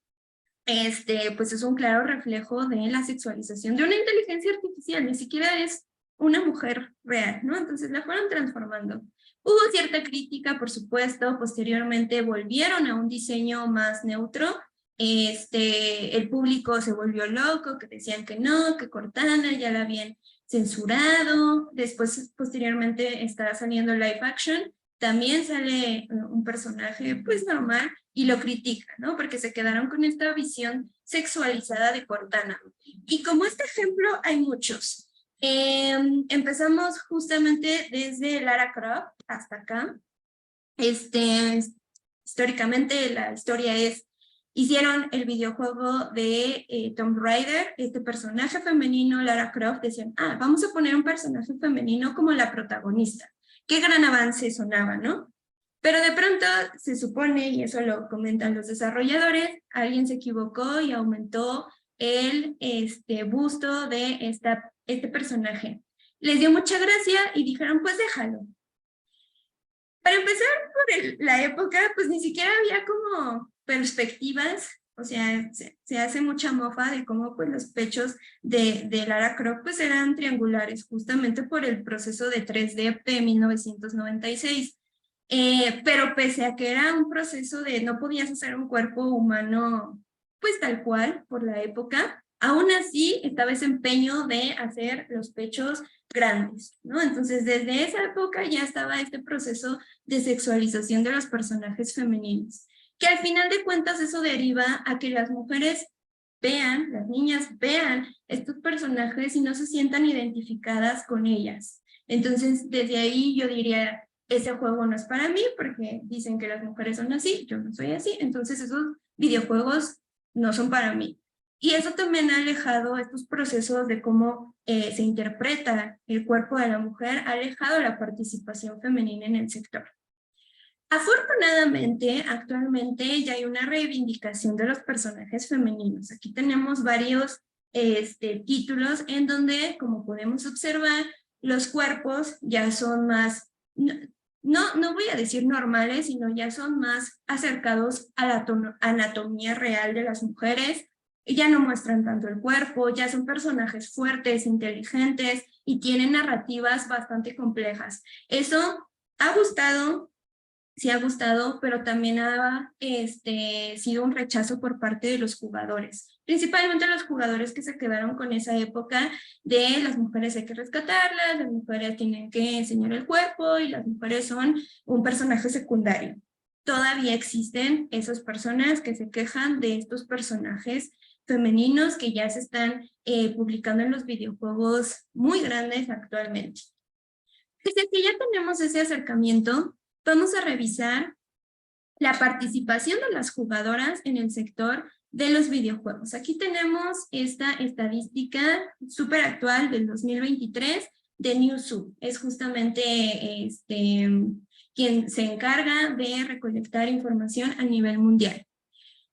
Speaker 3: pues es un claro reflejo de la sexualización de una inteligencia artificial, ni siquiera es una mujer real, ¿no? Entonces la fueron transformando. Hubo cierta crítica, por supuesto, posteriormente volvieron a un diseño más neutro, el público se volvió loco, que decían que no, que Cortana ya la habían censurado, después posteriormente está saliendo live action, también sale un personaje pues normal y lo critica, ¿no? Porque se quedaron con esta visión sexualizada de Cortana. Y como este ejemplo hay muchos. Empezamos justamente desde Lara Croft hasta acá. Históricamente la historia es, hicieron el videojuego de Tomb Raider, este personaje femenino, Lara Croft, decían, vamos a poner un personaje femenino como la protagonista. Qué gran avance sonaba, ¿no? Pero de pronto se supone, y eso lo comentan los desarrolladores, alguien se equivocó y aumentó el busto de este personaje. Les dio mucha gracia y dijeron, pues déjalo. Para empezar, por la época, pues ni siquiera había como perspectivas, o sea, se hace mucha mofa de cómo pues los pechos de Lara Croft pues eran triangulares, justamente por el proceso de 3D de 1996. Pero pese a que era un proceso de no podías hacer un cuerpo humano pues tal cual por la época, aún así estaba ese empeño de hacer los pechos grandes, ¿no? Entonces desde esa época ya estaba este proceso de sexualización de los personajes femeninos, que al final de cuentas eso deriva a que las mujeres vean, las niñas vean estos personajes y no se sientan identificadas con ellas. Entonces desde ahí yo diría, ese juego no es para mí porque dicen que las mujeres son así, yo no soy así, entonces esos videojuegos no son para mí. Y eso también ha alejado estos procesos de cómo se interpreta el cuerpo de la mujer, ha alejado la participación femenina en el sector. Afortunadamente, actualmente ya hay una reivindicación de los personajes femeninos. Aquí tenemos varios títulos en donde, como podemos observar, los cuerpos ya son más, no voy a decir normales, sino ya son más acercados a la anatomía real de las mujeres. Ya no muestran tanto el cuerpo, ya son personajes fuertes, inteligentes y tienen narrativas bastante complejas. Eso ha gustado, sí ha gustado, pero también ha sido un rechazo por parte de los jugadores, principalmente los jugadores que se quedaron con esa época de las mujeres hay que rescatarlas, las mujeres tienen que enseñar el cuerpo y las mujeres son un personaje secundario. Todavía existen esas personas que se quejan de estos personajes femeninos que ya se están publicando en los videojuegos muy grandes actualmente. Desde que ya tenemos ese acercamiento, vamos a revisar la participación de las jugadoras en el sector de los videojuegos. Aquí tenemos esta estadística súper actual del 2023 de Newzoo. Es justamente quien se encarga de recolectar información a nivel mundial.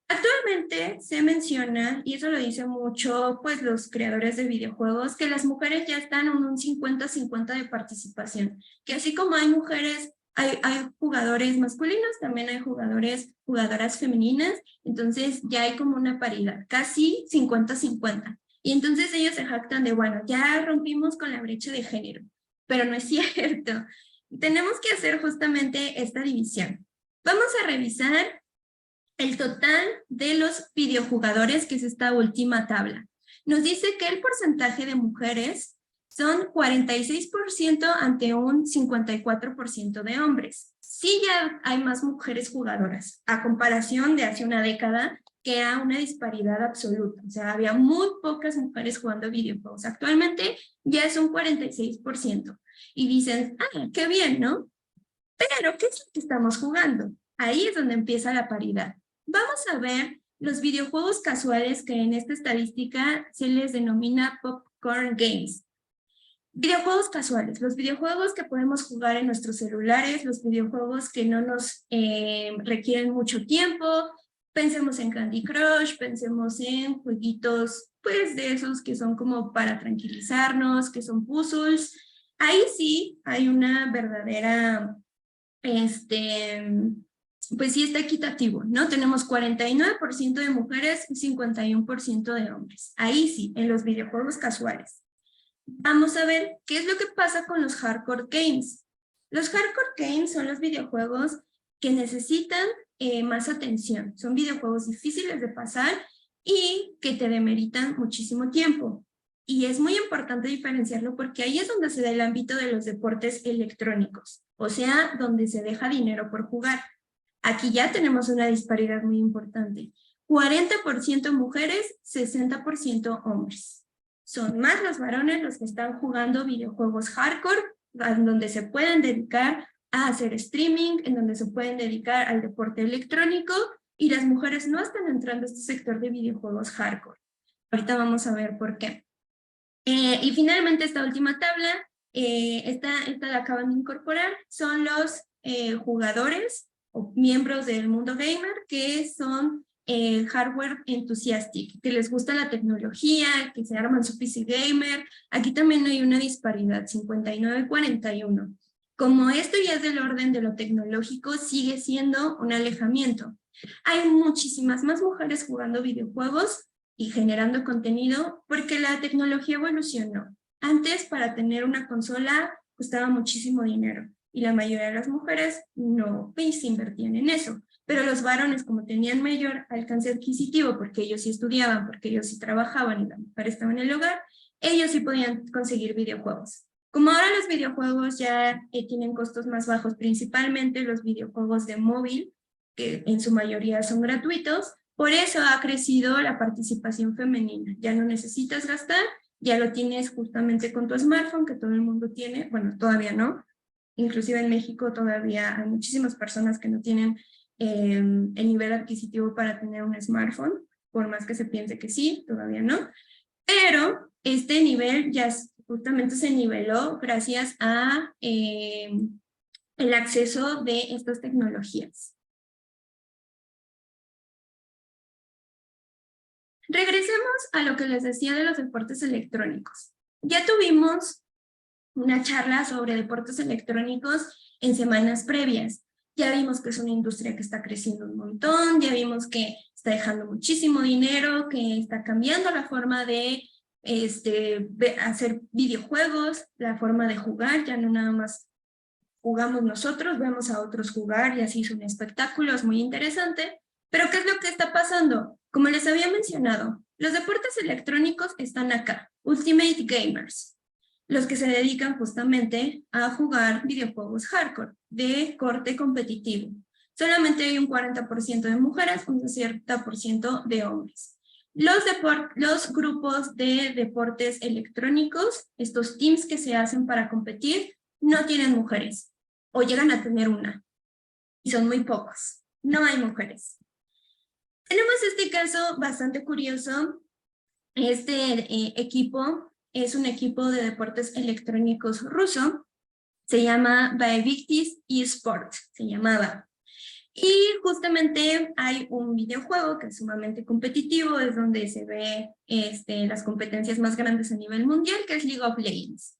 Speaker 3: Actualmente se menciona, y eso lo dicen mucho pues, los creadores de videojuegos, que las mujeres ya están en un 50-50 de participación, que así como hay mujeres, hay jugadores masculinos, también hay jugadoras femeninas, entonces ya hay como una paridad, casi 50-50. Y entonces ellos se jactan de, bueno, ya rompimos con la brecha de género, pero no es cierto. Tenemos que hacer justamente esta división. Vamos a revisar el total de los videojugadores, que es esta última tabla. Nos dice que el porcentaje de mujeres son 46% ante un 54% de hombres. Sí ya hay más mujeres jugadoras, a comparación de hace una década, que era una disparidad absoluta. O sea, había muy pocas mujeres jugando videojuegos. Actualmente ya es un 46%. Y dicen, ah, qué bien, ¿no? Pero, ¿qué es lo que estamos jugando? Ahí es donde empieza la paridad. Vamos a ver los videojuegos casuales que en esta estadística se les denomina popcorn games. Videojuegos casuales, los videojuegos que podemos jugar en nuestros celulares, los videojuegos que no nos requieren mucho tiempo. Pensemos en Candy Crush, pensemos en jueguitos pues de esos que son como para tranquilizarnos, que son puzzles. Ahí sí hay una verdadera pues sí está equitativo, ¿no? Tenemos 49% de mujeres y 51% de hombres. Ahí sí, en los videojuegos casuales. Vamos a ver qué es lo que pasa con los hardcore games. Los hardcore games son los videojuegos que necesitan más atención. Son videojuegos difíciles de pasar y que te demeritan muchísimo tiempo. Y es muy importante diferenciarlo porque ahí es donde se da el ámbito de los deportes electrónicos, o sea, donde se deja dinero por jugar. Aquí ya tenemos una disparidad muy importante. 40% mujeres, 60% hombres. Son más los varones los que están jugando videojuegos hardcore, en donde se pueden dedicar a hacer streaming, en donde se pueden dedicar al deporte electrónico, y las mujeres no están entrando a este sector de videojuegos hardcore. Ahorita vamos a ver por qué. Y finalmente esta última tabla, esta la acaban de incorporar, son los jugadores o miembros del mundo gamer que son hardware enthusiastic, que les gusta la tecnología, que se arman su PC gamer. Aquí también hay una disparidad, 59-41. Como esto ya es del orden de lo tecnológico, sigue siendo un alejamiento. Hay muchísimas más mujeres jugando videojuegos y generando contenido porque la tecnología evolucionó. Antes, para tener una consola costaba muchísimo dinero y la mayoría de las mujeres no se invertían en eso. Pero los varones, como tenían mayor alcance adquisitivo, porque ellos sí estudiaban, porque ellos sí trabajaban y la mujer estaba en el hogar, ellos sí podían conseguir videojuegos. Como ahora los videojuegos ya tienen costos más bajos, principalmente los videojuegos de móvil, que en su mayoría son gratuitos, por eso ha crecido la participación femenina. Ya no necesitas gastar, ya lo tienes justamente con tu smartphone, que todo el mundo tiene, bueno, todavía no. Inclusive en México todavía hay muchísimas personas que no tienen el nivel adquisitivo para tener un smartphone por más que se piense que sí, todavía no, pero este nivel ya justamente se niveló gracias a el acceso de estas tecnologías. Regresemos a lo que les decía de los deportes electrónicos. Ya tuvimos una charla sobre deportes electrónicos en semanas previas. Ya vimos que es una industria que está creciendo un montón, ya vimos que está dejando muchísimo dinero, que está cambiando la forma de hacer videojuegos, la forma de jugar, ya no nada más jugamos nosotros, vemos a otros jugar y así es un espectáculo, es muy interesante. Pero ¿qué es lo que está pasando? Como les había mencionado, los deportes electrónicos están acá, Ultimate Gamers, los que se dedican justamente a jugar videojuegos hardcore, de corte competitivo. Solamente hay un 40% de mujeres, un 60% de hombres. Los grupos de deportes electrónicos, estos teams que se hacen para competir, no tienen mujeres, o llegan a tener una, y son muy pocos. No hay mujeres. Tenemos este caso bastante curioso. Este equipo es un equipo de deportes electrónicos ruso, se llama Baevictis eSport, se llamaba. Y justamente hay un videojuego que es sumamente competitivo, es donde se ve las competencias más grandes a nivel mundial, que es League of Legends.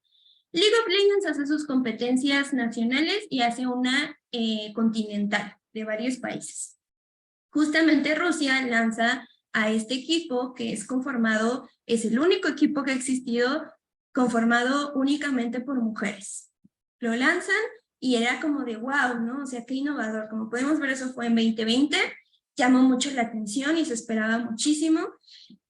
Speaker 3: League of Legends hace sus competencias nacionales y hace una continental de varios países. Justamente Rusia lanza a este equipo que es conformado, es el único equipo que ha existido conformado únicamente por mujeres. Lo lanzan y era como de wow, ¿no? O sea, qué innovador. Como podemos ver, eso fue en 2020, llamó mucho la atención y se esperaba muchísimo.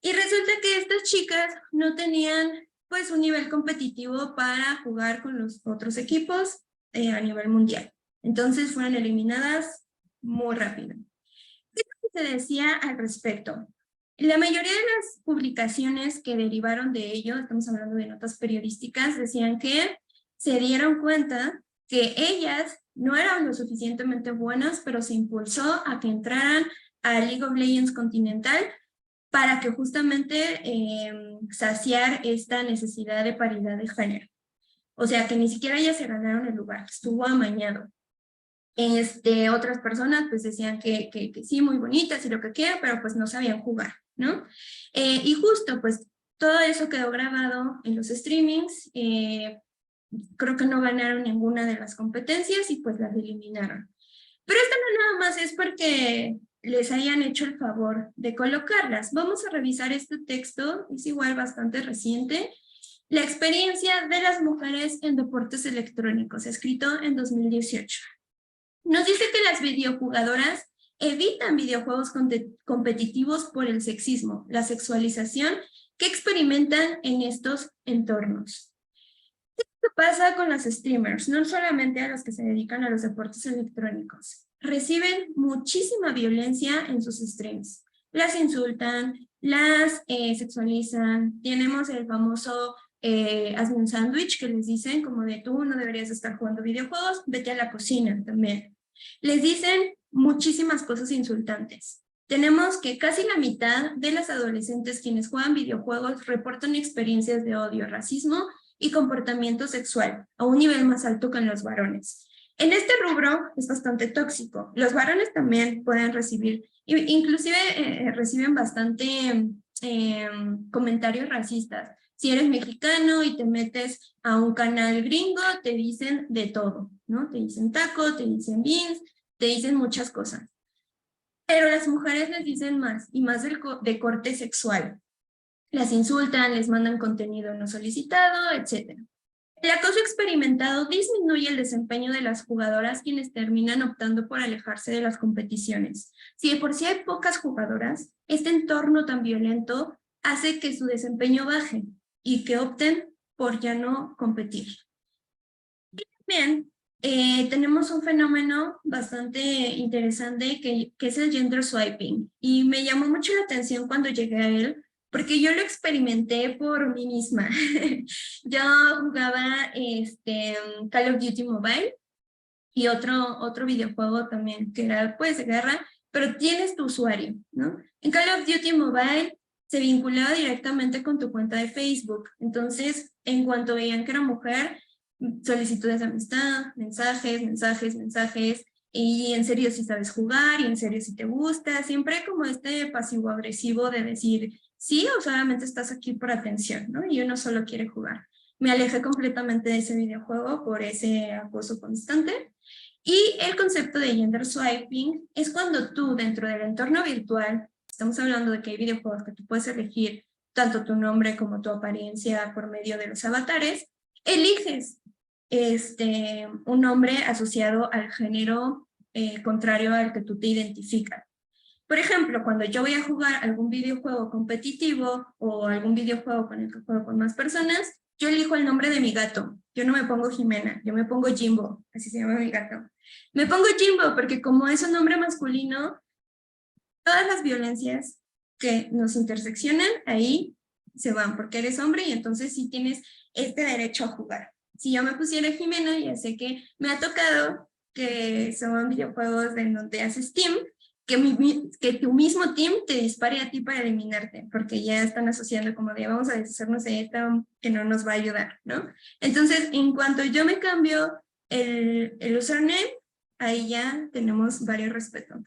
Speaker 3: Y resulta que estas chicas no tenían pues un nivel competitivo para jugar con los otros equipos a nivel mundial. Entonces fueron eliminadas muy rápido. ¿Qué es lo que se decía al respecto? La mayoría de las publicaciones que derivaron de ello, estamos hablando de notas periodísticas, decían que se dieron cuenta que ellas no eran lo suficientemente buenas, pero se impulsó a que entraran a League of Legends Continental para que justamente saciar esta necesidad de paridad de género. O sea, que ni siquiera ellas se ganaron el lugar, estuvo amañado. Otras personas pues decían que sí, muy bonitas y lo que quieran, pero pues no sabían jugar, ¿no? Y justo pues todo eso quedó grabado en los streamings, creo que no ganaron ninguna de las competencias y pues las eliminaron. Pero esto no nada más es porque les hayan hecho el favor de colocarlas. Vamos a revisar este texto, es igual bastante reciente. La experiencia de las mujeres en deportes electrónicos, escrito en 2018. Nos dice que las videojugadoras evitan videojuegos competitivos por el sexismo, la sexualización que experimentan en estos entornos. ¿Qué pasa con las streamers? No solamente a los que se dedican a los deportes electrónicos. Reciben muchísima violencia en sus streams. Las insultan, las sexualizan. Tenemos el famoso hazme un sándwich que les dicen como de tú no deberías estar jugando videojuegos, vete a la cocina también. Les dicen muchísimas cosas insultantes. Tenemos que casi la mitad de las adolescentes quienes juegan videojuegos reportan experiencias de odio, racismo y comportamiento sexual a un nivel más alto que en los varones. En este rubro es bastante tóxico. Los varones también pueden recibir, inclusive reciben bastante comentarios racistas. Si eres mexicano y te metes a un canal gringo, te dicen de todo, ¿no? Te dicen taco, te dicen beans, te dicen muchas cosas. Pero las mujeres les dicen más, y más de corte sexual. Las insultan, les mandan contenido no solicitado, etc. El acoso experimentado disminuye el desempeño de las jugadoras quienes terminan optando por alejarse de las competiciones. Si de por sí hay pocas jugadoras, este entorno tan violento hace que su desempeño baje y que opten por ya no competir. Y también tenemos un fenómeno bastante interesante que es el gender swiping. Y me llamó mucho la atención cuando llegué a él, porque yo lo experimenté por mí misma. Yo jugaba Call of Duty Mobile y otro videojuego también, que era pues de guerra, pero tienes tu usuario, ¿no? En Call of Duty Mobile se vinculaba directamente con tu cuenta de Facebook. Entonces, en cuanto veían que era mujer, solicitudes de amistad, mensajes, y en serio si sabes jugar, y en serio si te gusta, siempre como este pasivo-agresivo de decir sí o solamente estás aquí por atención, ¿no? Y uno solo quiere jugar. Me alejé completamente de ese videojuego por ese acoso constante. Y el concepto de gender swiping es cuando tú dentro del entorno virtual, estamos hablando de que hay videojuegos que tú puedes elegir tanto tu nombre como tu apariencia por medio de los avatares, eliges un nombre asociado al género contrario al que tú te identificas. Por ejemplo, cuando yo voy a jugar algún videojuego competitivo o algún videojuego con el que juego con más personas, yo elijo el nombre de mi gato. Yo no me pongo Jimena, yo me pongo Jimbo, así se llama mi gato. Me pongo Jimbo porque como es un nombre masculino, todas las violencias que nos interseccionan ahí se van porque eres hombre y entonces sí tienes este derecho a jugar. Si yo me pusiera Jimena, ya sé que me ha tocado que son videojuegos en donde haces team, que tu mismo team te dispare a ti para eliminarte, porque ya están asociando como de vamos a deshacernos de esto que no nos va a ayudar, ¿no? Entonces, en cuanto yo me cambio el username, ahí ya tenemos varios respetos.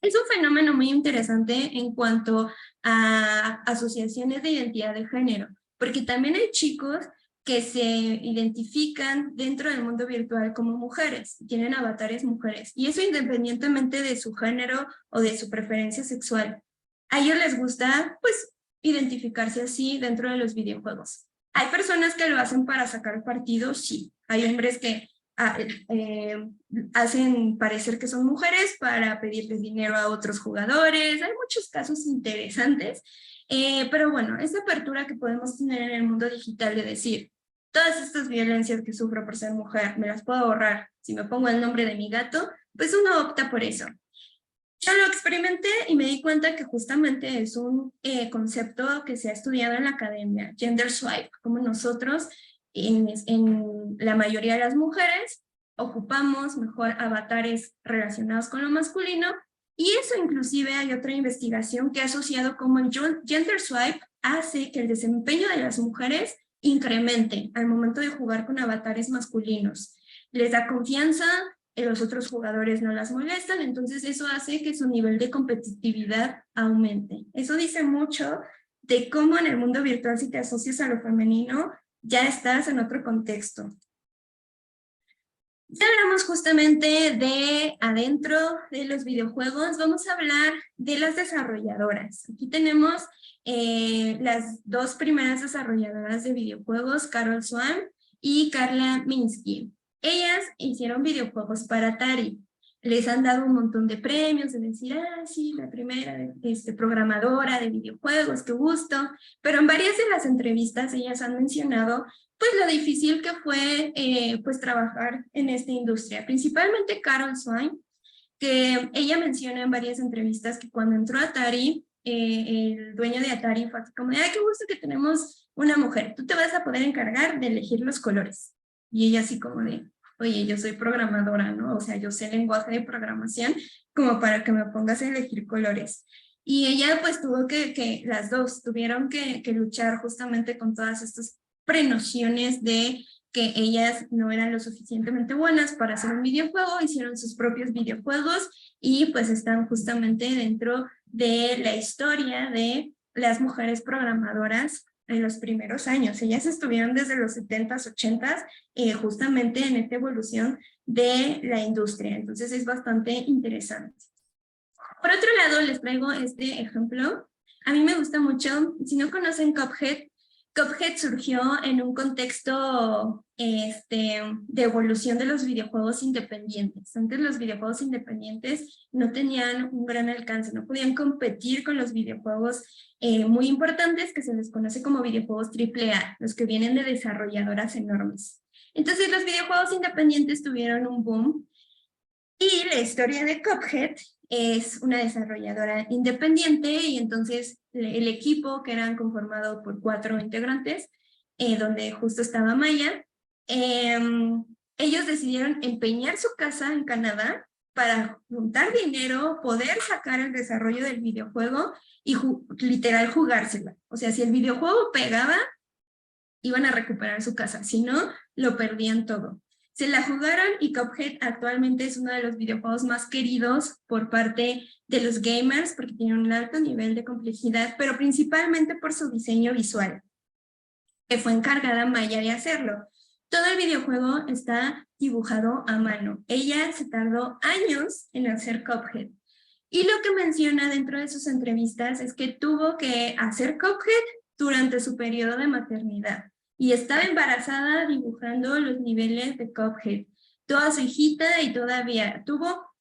Speaker 3: Es un fenómeno muy interesante en cuanto a asociaciones de identidad de género, porque también hay chicos que se identifican dentro del mundo virtual como mujeres, tienen avatares mujeres, y eso independientemente de su género o de su preferencia sexual. A ellos les gusta, pues, identificarse así dentro de los videojuegos. Hay personas que lo hacen para sacar partido, sí. Hay hombres que hacen parecer que son mujeres para pedirles dinero a otros jugadores. Hay muchos casos interesantes, pero bueno, esa apertura que podemos tener en el mundo digital de decir, todas estas violencias que sufro por ser mujer, me las puedo ahorrar si me pongo el nombre de mi gato, pues uno opta por eso. Yo lo experimenté y me di cuenta que justamente es un concepto que se ha estudiado en la academia, gender swipe, como nosotros, en la mayoría de las mujeres, ocupamos mejor avatares relacionados con lo masculino, y eso inclusive hay otra investigación que ha asociado como el gender swipe hace que el desempeño de las mujeres incremente al momento de jugar con avatares masculinos. Les da confianza, los otros jugadores no las molestan, entonces eso hace que su nivel de competitividad aumente. Eso dice mucho de cómo en el mundo virtual, si te asocias a lo femenino, ya estás en otro contexto. Ya hablamos justamente de adentro de los videojuegos, vamos a hablar de las desarrolladoras. Aquí tenemos las dos primeras desarrolladoras de videojuegos, Carol Swan y Carla Minsky. Ellas hicieron videojuegos para Atari. Les han dado un montón de premios, de decir, sí, la primera programadora de videojuegos, qué gusto. Pero en varias de las entrevistas ellas han mencionado pues lo difícil que fue pues trabajar en esta industria. Principalmente Carol Swan, que ella menciona en varias entrevistas que cuando entró a Atari, el dueño de Atari fue así como, ay, qué gusto que tenemos una mujer, tú te vas a poder encargar de elegir los colores. Y ella así como de, oye, yo soy programadora, ¿no? O sea, yo sé lenguaje de programación como para que me pongas a elegir colores. Y ella pues tuvo las dos tuvieron que luchar justamente con todas estas prenociones de que ellas no eran lo suficientemente buenas para hacer un videojuego, hicieron sus propios videojuegos y pues están justamente dentro de la historia de las mujeres programadoras en los primeros años. Ellas estuvieron desde los 70s, 80s, justamente en esta evolución de la industria. Entonces es bastante interesante. Por otro lado, les traigo este ejemplo. A mí me gusta mucho, si no conocen Cuphead, Cuphead surgió en un contexto de evolución de los videojuegos independientes. Antes los videojuegos independientes no tenían un gran alcance, no podían competir con los videojuegos muy importantes que se les conoce como videojuegos AAA, los que vienen de desarrolladoras enormes. Entonces los videojuegos independientes tuvieron un boom y la historia de Cuphead es una desarrolladora independiente y entonces el equipo, que eran conformado por 4 integrantes, donde justo estaba Maya, ellos decidieron empeñar su casa en Canadá para juntar dinero, poder sacar el desarrollo del videojuego y literal jugársela. O sea, si el videojuego pegaba, iban a recuperar su casa, si no, lo perdían todo. Se la jugaron y Cuphead actualmente es uno de los videojuegos más queridos por parte de los gamers porque tiene un alto nivel de complejidad, pero principalmente por su diseño visual, que fue encargada Maya de hacerlo. Todo el videojuego está dibujado a mano. Ella se tardó años en hacer Cuphead. Y lo que menciona dentro de sus entrevistas es que tuvo que hacer Cuphead durante su periodo de maternidad. Y estaba embarazada dibujando los niveles de Cuphead. Toda su hijita y todavía tuvo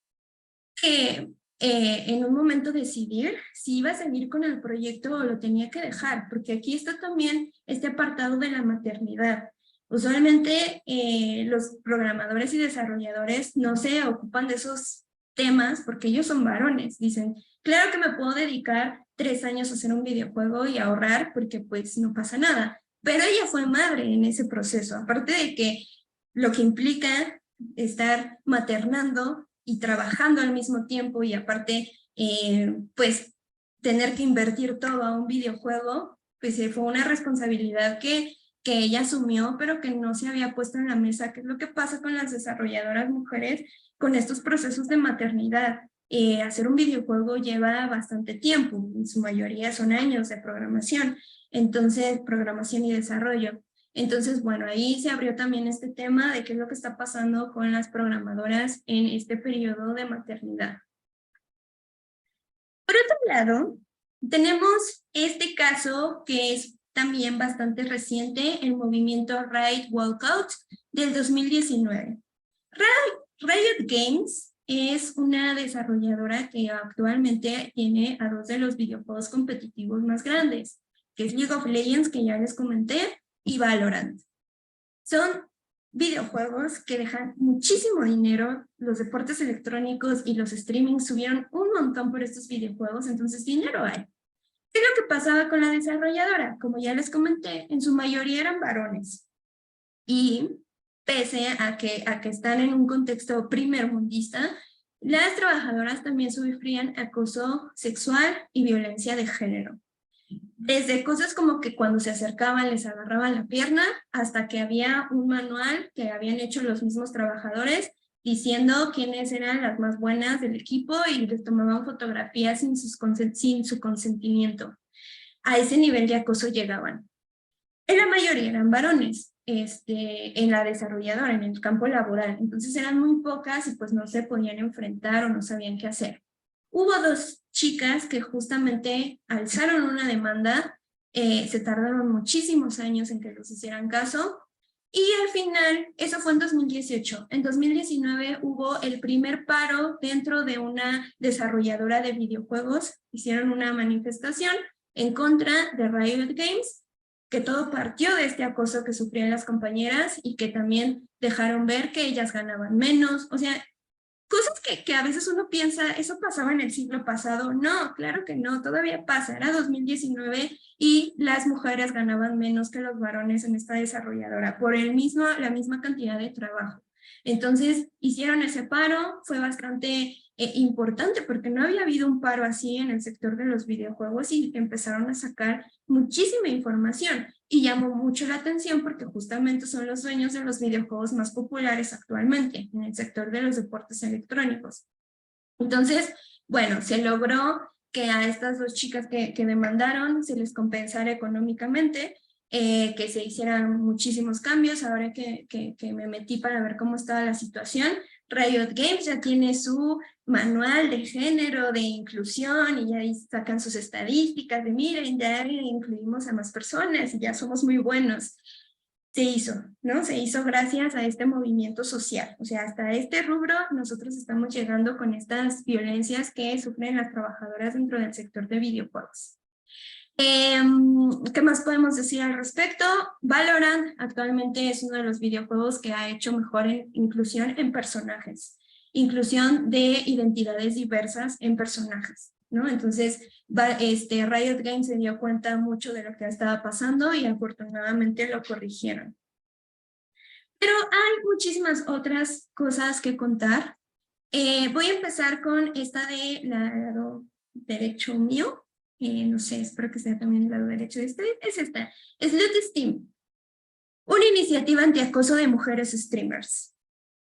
Speaker 3: que en un momento decidir si iba a seguir con el proyecto o lo tenía que dejar, porque aquí está también este apartado de la maternidad. Usualmente los programadores y desarrolladores no se ocupan de esos temas porque ellos son varones. Dicen, claro que me puedo dedicar 3 años a hacer un videojuego y ahorrar porque pues no pasa nada. Pero ella fue madre en ese proceso, aparte de que lo que implica estar maternando y trabajando al mismo tiempo y aparte, pues, tener que invertir todo a un videojuego, pues fue una responsabilidad que ella asumió, pero que no se había puesto en la mesa, que es lo que pasa con las desarrolladoras mujeres con estos procesos de maternidad. Hacer un videojuego lleva bastante tiempo, en su mayoría son años de programación, entonces, programación y desarrollo. Entonces, bueno, ahí se abrió también este tema de qué es lo que está pasando con las programadoras en este periodo de maternidad. Por otro lado, tenemos este caso que es también bastante reciente, el movimiento Riot Walkout del 2019. Riot Games es una desarrolladora que actualmente tiene a 2 de los videojuegos competitivos más grandes, que es League of Legends, que ya les comenté, y Valorant. Son videojuegos que dejan muchísimo dinero. Los deportes electrónicos y los streamings subieron un montón por estos videojuegos, entonces dinero hay. ¿Qué es lo que pasaba con la desarrolladora? Como ya les comenté, en su mayoría eran varones. Y pese a que están en un contexto primermundista, las trabajadoras también sufrían acoso sexual y violencia de género. Desde cosas como que cuando se acercaban les agarraban la pierna, hasta que había un manual que habían hecho los mismos trabajadores diciendo quiénes eran las más buenas del equipo y les tomaban fotografías sin su consentimiento. A ese nivel de acoso llegaban. En la mayoría eran varones, en la desarrolladora, en el campo laboral. Entonces eran muy pocas y pues no se podían enfrentar o no sabían qué hacer. Hubo 2 chicas que justamente alzaron una demanda, se tardaron muchísimos años en que los hicieran caso, y al final, eso fue en 2018. En 2019 hubo el primer paro dentro de una desarrolladora de videojuegos. Hicieron una manifestación en contra de Riot Games, que todo partió de este acoso que sufrían las compañeras y que también dejaron ver que ellas ganaban menos. O sea, cosas que a veces uno piensa, ¿eso pasaba en el siglo pasado? No, claro que no, todavía pasa. Era 2019 y las mujeres ganaban menos que los varones en esta desarrolladora por la misma cantidad de trabajo. Entonces hicieron ese paro, fue bastante importante porque no había habido un paro así en el sector de los videojuegos y empezaron a sacar muchísima información y llamó mucho la atención porque justamente son los dueños de los videojuegos más populares actualmente en el sector de los deportes electrónicos. Entonces, bueno, se logró que a estas 2 chicas que demandaron se les compensara económicamente, que se hicieran muchísimos cambios. Ahora que me metí para ver cómo estaba la situación, Riot Games ya tiene su manual de género, de inclusión, y ya sacan sus estadísticas de miren, ya incluimos a más personas y ya somos muy buenos. Se hizo, ¿no? Se hizo gracias a este movimiento social. O sea, hasta este rubro nosotros estamos llegando con estas violencias que sufren las trabajadoras dentro del sector de videojuegos. ¿Qué más podemos decir al respecto? Valorant actualmente es uno de los videojuegos que ha hecho mejor inclusión en personajes, inclusión de identidades diversas en personajes, ¿no? Entonces, Riot Games se dio cuenta mucho de lo que estaba pasando y afortunadamente lo corrigieron. Pero hay muchísimas otras cosas que contar. Voy a empezar con esta de lado derecho mío. No sé, espero que sea también el lado derecho de este. Es esta. Slut Steam. Una iniciativa antiacoso de mujeres streamers.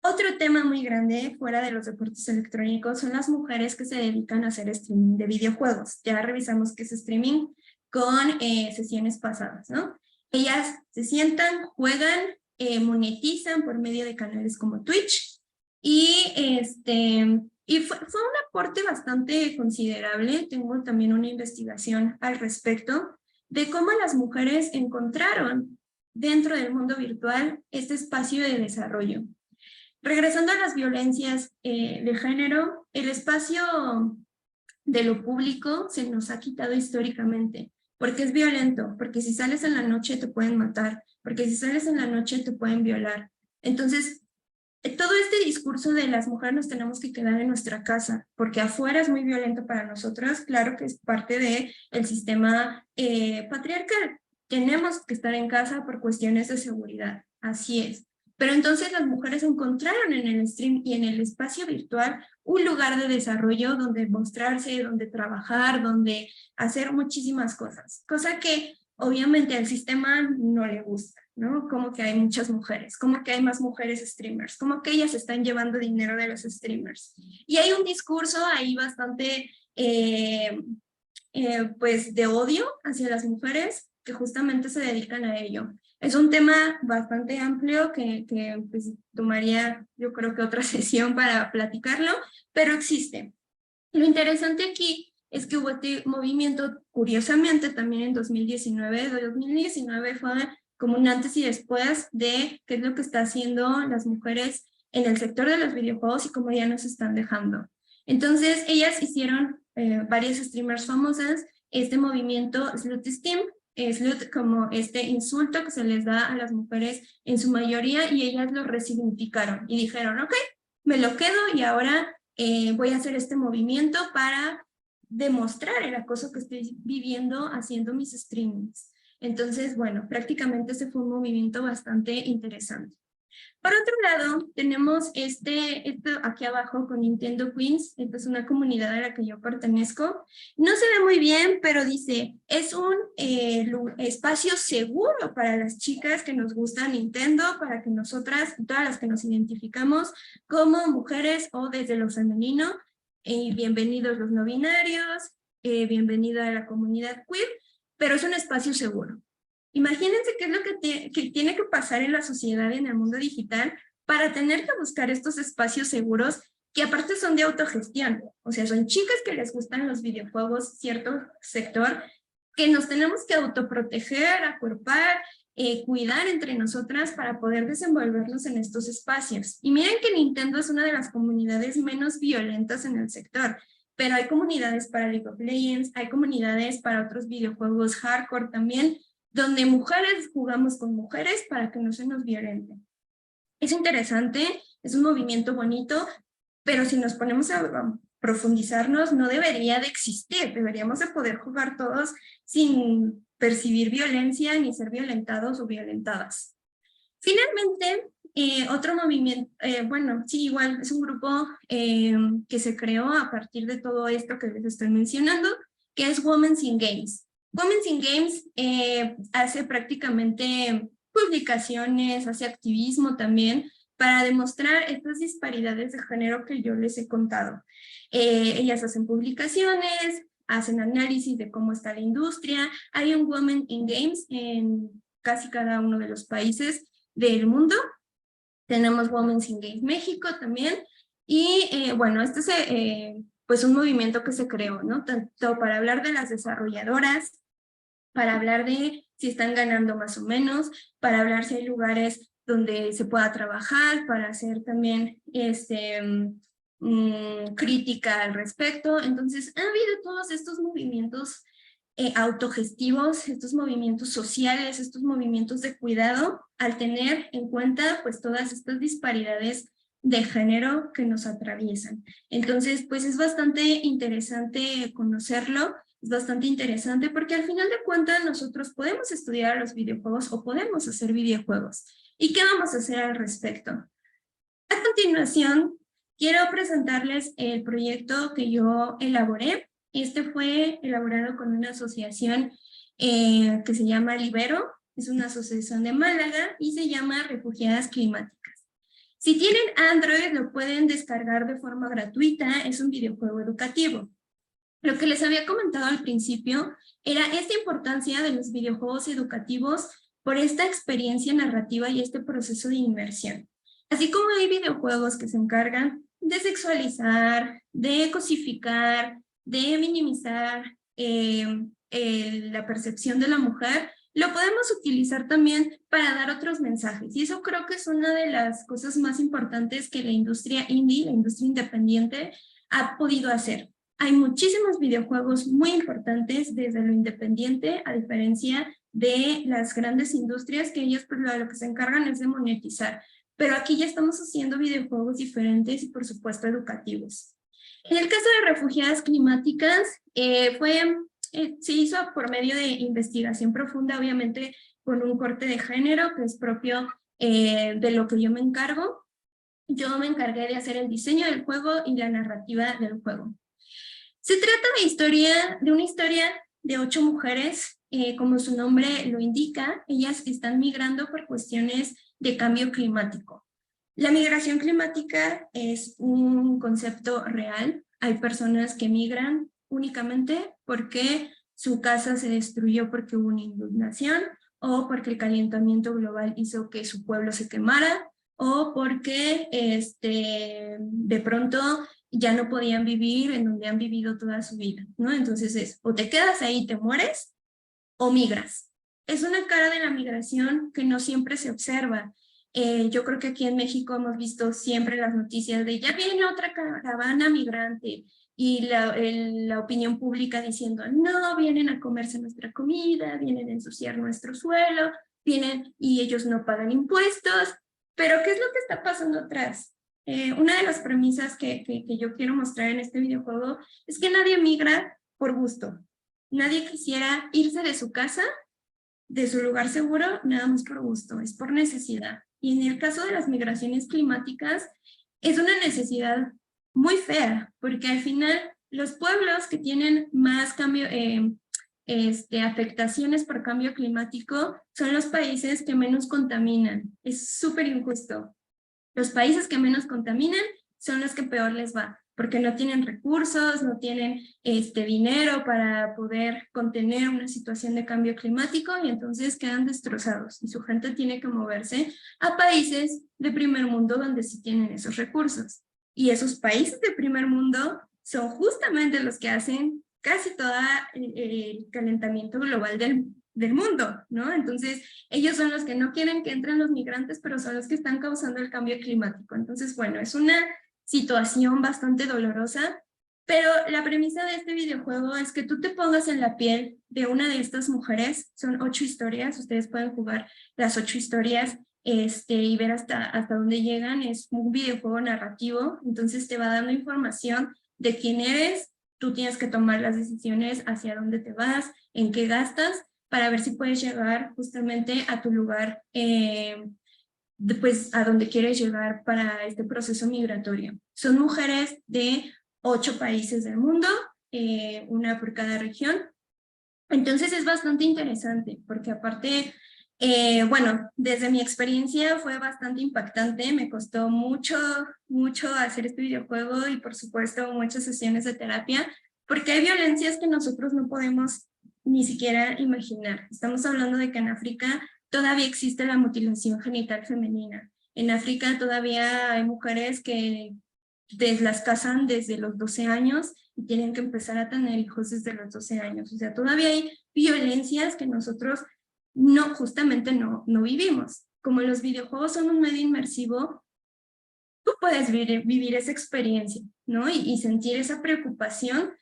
Speaker 3: Otro tema muy grande fuera de los deportes electrónicos son las mujeres que se dedican a hacer streaming de videojuegos. Ya revisamos qué es streaming con sesiones pasadas, ¿no? Ellas se sientan, juegan, monetizan por medio de canales como Twitch y fue un aporte bastante considerable. Tengo también una investigación al respecto de cómo las mujeres encontraron dentro del mundo virtual este espacio de desarrollo. Regresando a las violencias de género, el espacio de lo público se nos ha quitado históricamente, porque es violento, porque si sales en la noche te pueden matar, porque si sales en la noche te pueden violar. Entonces, todo este discurso de las mujeres nos tenemos que quedar en nuestra casa, porque afuera es muy violento para nosotras, claro que es parte del sistema patriarcal. Tenemos que estar en casa por cuestiones de seguridad, así es. Pero entonces las mujeres encontraron en el stream y en el espacio virtual un lugar de desarrollo donde mostrarse, donde trabajar, donde hacer muchísimas cosas, cosa que obviamente al sistema no le gusta, ¿no? Como que hay muchas mujeres, como que hay más mujeres streamers, como que ellas están llevando dinero de los streamers. Y hay un discurso ahí bastante, pues, de odio hacia las mujeres que justamente se dedican a ello. Es un tema bastante amplio que pues, tomaría, yo creo que otra sesión para platicarlo, pero existe. Lo interesante aquí es que hubo este movimiento, curiosamente, también en 2019. 2019 fue como un antes y después de qué es lo que están haciendo las mujeres en el sector de los videojuegos y cómo ya nos están dejando. Entonces, ellas hicieron, varias streamers famosas, este movimiento Slut Steam, slut como este insulto que se les da a las mujeres en su mayoría, y ellas lo resignificaron y dijeron, ok, me lo quedo y ahora voy a hacer este movimiento para demostrar el acoso que estoy viviendo haciendo mis streamings. Entonces, bueno, prácticamente ese fue un movimiento bastante interesante. Por otro lado, tenemos esto aquí abajo con Nintendo Queens. Esta es una comunidad a la que yo pertenezco. No se ve muy bien, pero dice, es un espacio seguro para las chicas que nos gusta Nintendo, para que nosotras, todas las que nos identificamos como mujeres o desde lo femenino, bienvenidos los no binarios, bienvenida a la comunidad queer, pero es un espacio seguro. Imagínense qué es lo que tiene que pasar en la sociedad y en el mundo digital para tener que buscar estos espacios seguros que aparte son de autogestión. O sea, son chicas que les gustan los videojuegos, cierto sector, que nos tenemos que autoproteger, acuerpar, cuidar entre nosotras para poder desenvolvernos en estos espacios. Y miren que Nintendo es una de las comunidades menos violentas en el sector, pero hay comunidades para League of Legends, hay comunidades para otros videojuegos hardcore también, donde mujeres jugamos con mujeres para que no se nos violente. Es interesante, es un movimiento bonito, pero si nos ponemos a profundizarnos, no debería de existir, deberíamos de poder jugar todos sin percibir violencia ni ser violentados o violentadas. Finalmente, otro movimiento, bueno, sí, igual es un grupo que se creó a partir de todo esto que les estoy mencionando, que es Women's in Games. Women's in Games hace prácticamente publicaciones, hace activismo también para demostrar estas disparidades de género que yo les he contado. Ellas hacen publicaciones, hacen análisis de cómo está la industria. Hay un Women in Games en casi cada uno de los países del mundo. Tenemos Women's in Games México también. Y bueno, este es pues un movimiento que se creó, ¿no? Tanto para hablar de las desarrolladoras, para hablar de si están ganando más o menos, para hablar si hay lugares donde se pueda trabajar, para hacer también crítica al respecto. Entonces, ha habido todos estos movimientos autogestivos, estos movimientos sociales, estos movimientos de cuidado, al tener en cuenta pues todas estas disparidades de género que nos atraviesan. Entonces, pues es bastante interesante conocerlo, es bastante interesante porque al final de cuentas nosotros podemos estudiar los videojuegos o podemos hacer videojuegos. ¿Y qué vamos a hacer al respecto? A continuación, quiero presentarles el proyecto que yo elaboré. Este fue elaborado con una asociación que se llama Libero, es una asociación de Málaga y se llama Refugiadas Climáticas. Si tienen Android, lo pueden descargar de forma gratuita, es un videojuego educativo. Lo que les había comentado al principio era esta importancia de los videojuegos educativos por esta experiencia narrativa y este proceso de inmersión. Así como hay videojuegos que se encargan de sexualizar, de cosificar, de minimizar la percepción de la mujer, lo podemos utilizar también para dar otros mensajes. Y eso creo que es una de las cosas más importantes que la industria indie, la industria independiente, ha podido hacer. Hay muchísimos videojuegos muy importantes desde lo independiente, a diferencia de las grandes industrias que ellos pues, lo que se encargan es de monetizar. Pero aquí ya estamos haciendo videojuegos diferentes y por supuesto educativos. En el caso de Refugiadas Climáticas, se hizo por medio de investigación profunda, obviamente con un corte de género que es propio de lo que yo me encargo. Yo me encargué de hacer el diseño del juego y la narrativa del juego. Se trata de una historia de 8 mujeres, como su nombre lo indica, ellas están migrando por cuestiones de cambio climático. La migración climática es un concepto real. Hay personas que migran únicamente porque su casa se destruyó porque hubo una inundación, o porque el calentamiento global hizo que su pueblo se quemara, o porque de pronto ya no podían vivir en donde han vivido toda su vida, ¿no? Entonces es, o te quedas ahí y te mueres, o migras. Es una cara de la migración que no siempre se observa. Yo creo que aquí en México hemos visto siempre las noticias de ya viene otra caravana migrante, y la opinión pública diciendo, no, vienen a comerse nuestra comida, vienen a ensuciar nuestro suelo, vienen y ellos no pagan impuestos. Pero ¿qué es lo que está pasando atrás? Una de las premisas que yo quiero mostrar en este videojuego es que nadie migra por gusto. Nadie quisiera irse de su casa, de su lugar seguro, nada más por gusto, es por necesidad. Y en el caso de las migraciones climáticas, es una necesidad muy fea, porque al final los pueblos que tienen más cambio, afectaciones por cambio climático son los países que menos contaminan. Es súper injusto. Los países que menos contaminan son los que peor les va, porque no tienen recursos, no tienen dinero para poder contener una situación de cambio climático y entonces quedan destrozados y su gente tiene que moverse a países de primer mundo donde sí tienen esos recursos. Y esos países de primer mundo son justamente los que hacen casi todo el calentamiento global del mundo, ¿no? Entonces, ellos son los que no quieren que entren los migrantes, pero son los que están causando el cambio climático. Entonces, bueno, es una situación bastante dolorosa, pero la premisa de este videojuego es que tú te pongas en la piel de una de estas mujeres. Son 8 historias, ustedes pueden jugar las 8 historias y ver hasta dónde llegan. Es un videojuego narrativo, entonces te va dando información de quién eres. Tú tienes que tomar las decisiones hacia dónde te vas, en qué gastas, para ver si puedes llegar justamente a tu lugar, pues a donde quieres llegar para este proceso migratorio. Son mujeres de 8 países del mundo, una por cada región. Entonces es bastante interesante, porque aparte, bueno, desde mi experiencia fue bastante impactante, me costó mucho hacer este videojuego y por supuesto muchas sesiones de terapia, porque hay violencias que nosotros no podemos ni siquiera imaginar. Estamos hablando de que en África todavía existe la mutilación genital femenina. En África todavía hay mujeres que las casan desde los 12 años y tienen que empezar a tener hijos desde los 12 años. O sea, todavía hay violencias que nosotros justamente no vivimos. Como los videojuegos son un medio inmersivo, tú puedes vivir esa experiencia, ¿no? Y sentir esa preocupación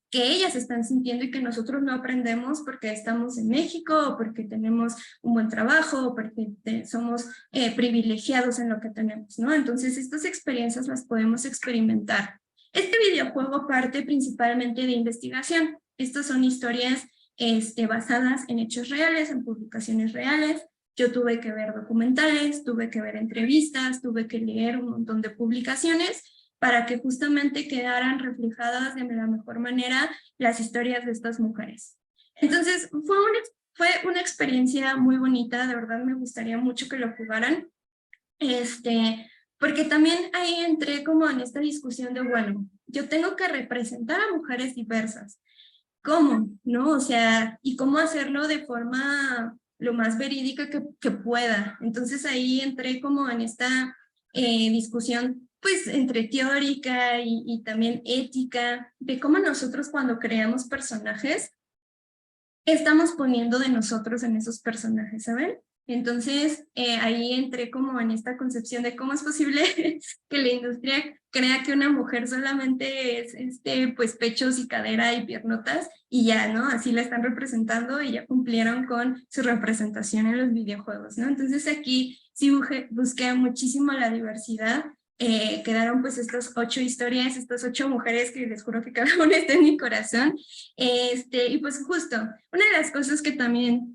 Speaker 3: que ellas están sintiendo y que nosotros no aprendemos porque estamos en México o porque tenemos un buen trabajo o porque somos privilegiados en lo que tenemos, ¿no? Entonces estas experiencias las podemos experimentar. Este videojuego parte principalmente de investigación. Estas son historias basadas en hechos reales, en publicaciones reales. Yo tuve que ver documentales, tuve que ver entrevistas, tuve que leer un montón de publicaciones para que justamente quedaran reflejadas de la mejor manera las historias de estas mujeres. Entonces, fue una experiencia muy bonita, de verdad me gustaría mucho que lo jugaran, porque también ahí entré como en esta discusión de, bueno, yo tengo que representar a mujeres diversas. ¿Cómo? ¿No? O sea, y cómo hacerlo de forma lo más verídica que pueda. Entonces ahí entré como en esta discusión, pues entre teórica y también ética, de cómo nosotros cuando creamos personajes, estamos poniendo de nosotros en esos personajes, ¿saben? Entonces, ahí entré como en esta concepción de cómo es posible que la industria crea que una mujer solamente es, pues, pechos y cadera y piernotas, y ya, ¿no? Así la están representando y ya cumplieron con su representación en los videojuegos, ¿no? Entonces aquí sí busqué muchísimo la diversidad. Quedaron pues estas 8 historias, estas 8 mujeres que les juro que cada una está en mi corazón. Y pues justo, una de las cosas que también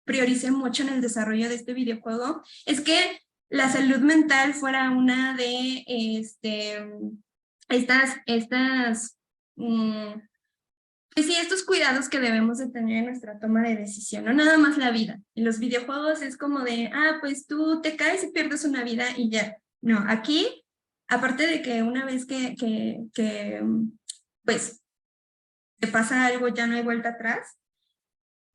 Speaker 3: prioricé mucho en el desarrollo de este videojuego es que la salud mental fuera una de pues sí, estos cuidados que debemos de tener en nuestra toma de decisión, no nada más la vida. En los videojuegos es como de, pues tú te caes y pierdes una vida y ya. No, aquí, aparte de que una vez pues te pasa algo, ya no hay vuelta atrás,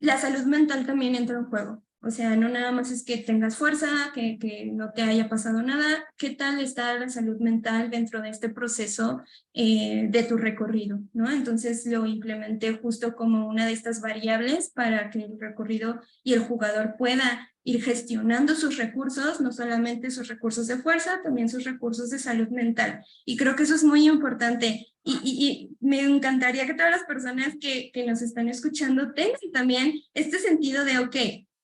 Speaker 3: la salud mental también entra en juego. O sea, no nada más es que tengas fuerza, que no te haya pasado nada. ¿Qué tal está la salud mental dentro de este proceso de tu recorrido, ¿no? Entonces lo implementé justo como una de estas variables para que el recorrido y el jugador pueda ir gestionando sus recursos, no solamente sus recursos de fuerza, también sus recursos de salud mental. Y creo que eso es muy importante. Y me encantaría que todas las personas que nos están escuchando tengan también este sentido de, ok,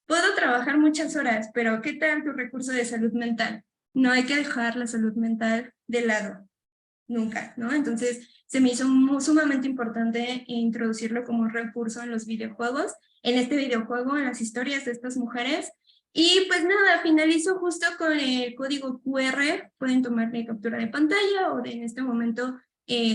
Speaker 3: puedo trabajar muchas horas, pero ¿qué tal tu recurso de salud mental? No hay que dejar la salud mental de lado, nunca, ¿no? Entonces, se me hizo sumamente importante introducirlo como un recurso en los videojuegos, en este videojuego, en las historias de estas mujeres. Y pues nada, finalizo justo con el código QR, pueden tomarle captura de pantalla o en este momento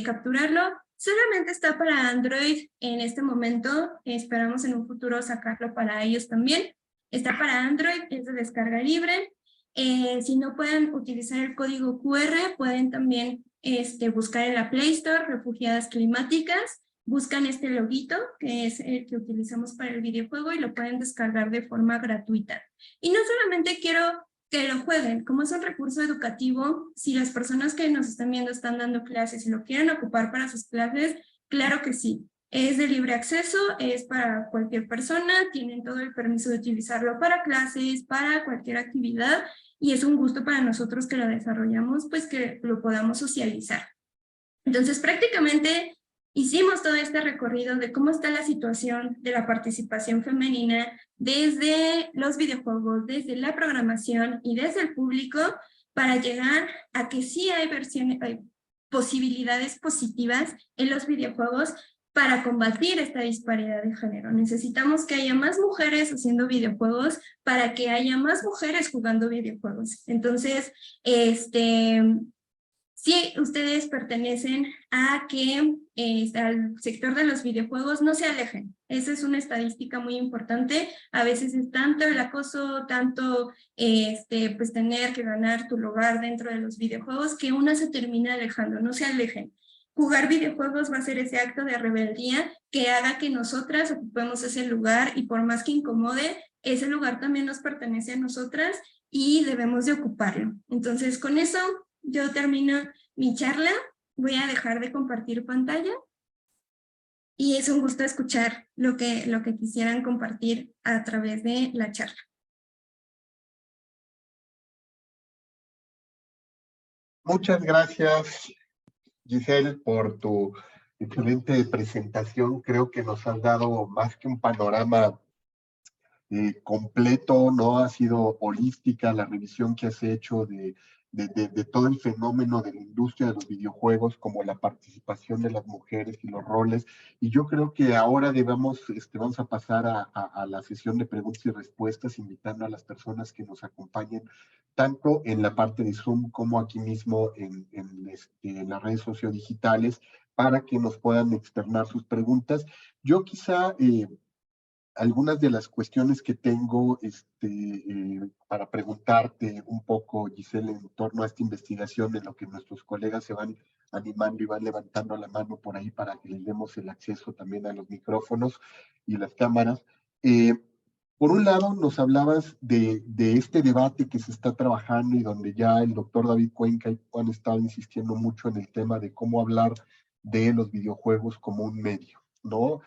Speaker 3: capturarlo. Solamente está para Android en este momento, esperamos en un futuro sacarlo para ellos también. Está para Android, es de descarga libre. Si no pueden utilizar el código QR, pueden también buscar en la Play Store, Refugiadas Climáticas, buscan este loguito, que es el que utilizamos para el videojuego, y lo pueden descargar de forma gratuita. Y no solamente quiero que lo jueguen, como es un recurso educativo, si las personas que nos están viendo están dando clases y lo quieren ocupar para sus clases, claro que sí. Es de libre acceso, es para cualquier persona, tienen todo el permiso de utilizarlo para clases, para cualquier actividad, y es un gusto para nosotros que lo desarrollamos, pues que lo podamos socializar. Entonces, prácticamente hicimos todo este recorrido de cómo está la situación de la participación femenina desde los videojuegos, desde la programación y desde el público, para llegar a que sí hay posibilidades positivas en los videojuegos para combatir esta disparidad de género. Necesitamos que haya más mujeres haciendo videojuegos para que haya más mujeres jugando videojuegos. Entonces, si ustedes pertenecen a al sector de los videojuegos, no se alejen. Esa es una estadística muy importante. A veces es tanto el acoso, tanto pues tener que ganar tu lugar dentro de los videojuegos, que una se termina alejando. No se alejen. Jugar videojuegos va a ser ese acto de rebeldía que haga que nosotras ocupemos ese lugar, y por más que incomode, ese lugar también nos pertenece a nosotras y debemos de ocuparlo. Entonces, con eso yo termino mi charla, voy a dejar de compartir pantalla y es un gusto escuchar lo que quisieran compartir a través de la charla.
Speaker 1: Muchas gracias, Giselle, por tu excelente presentación. Creo que nos has dado más que un panorama completo, ¿no? Ha sido holística la revisión que has hecho de de todo el fenómeno de la industria de los videojuegos, como la participación de las mujeres y los roles. Y yo creo que ahora vamos a pasar a la sesión de preguntas y respuestas, invitando a las personas que nos acompañen, tanto en la parte de Zoom como aquí mismo en las redes sociodigitales, para que nos puedan externar sus preguntas. Yo quizá algunas de las cuestiones que tengo para preguntarte un poco, Giselle, en torno a esta investigación, en lo que nuestros colegas se van animando y van levantando la mano por ahí para que les demos el acceso también a los micrófonos y las cámaras. Por un lado, nos hablabas de este debate que se está trabajando y donde ya el doctor David Cuenca han estado insistiendo mucho en el tema de cómo hablar de los videojuegos como un medio, ¿no?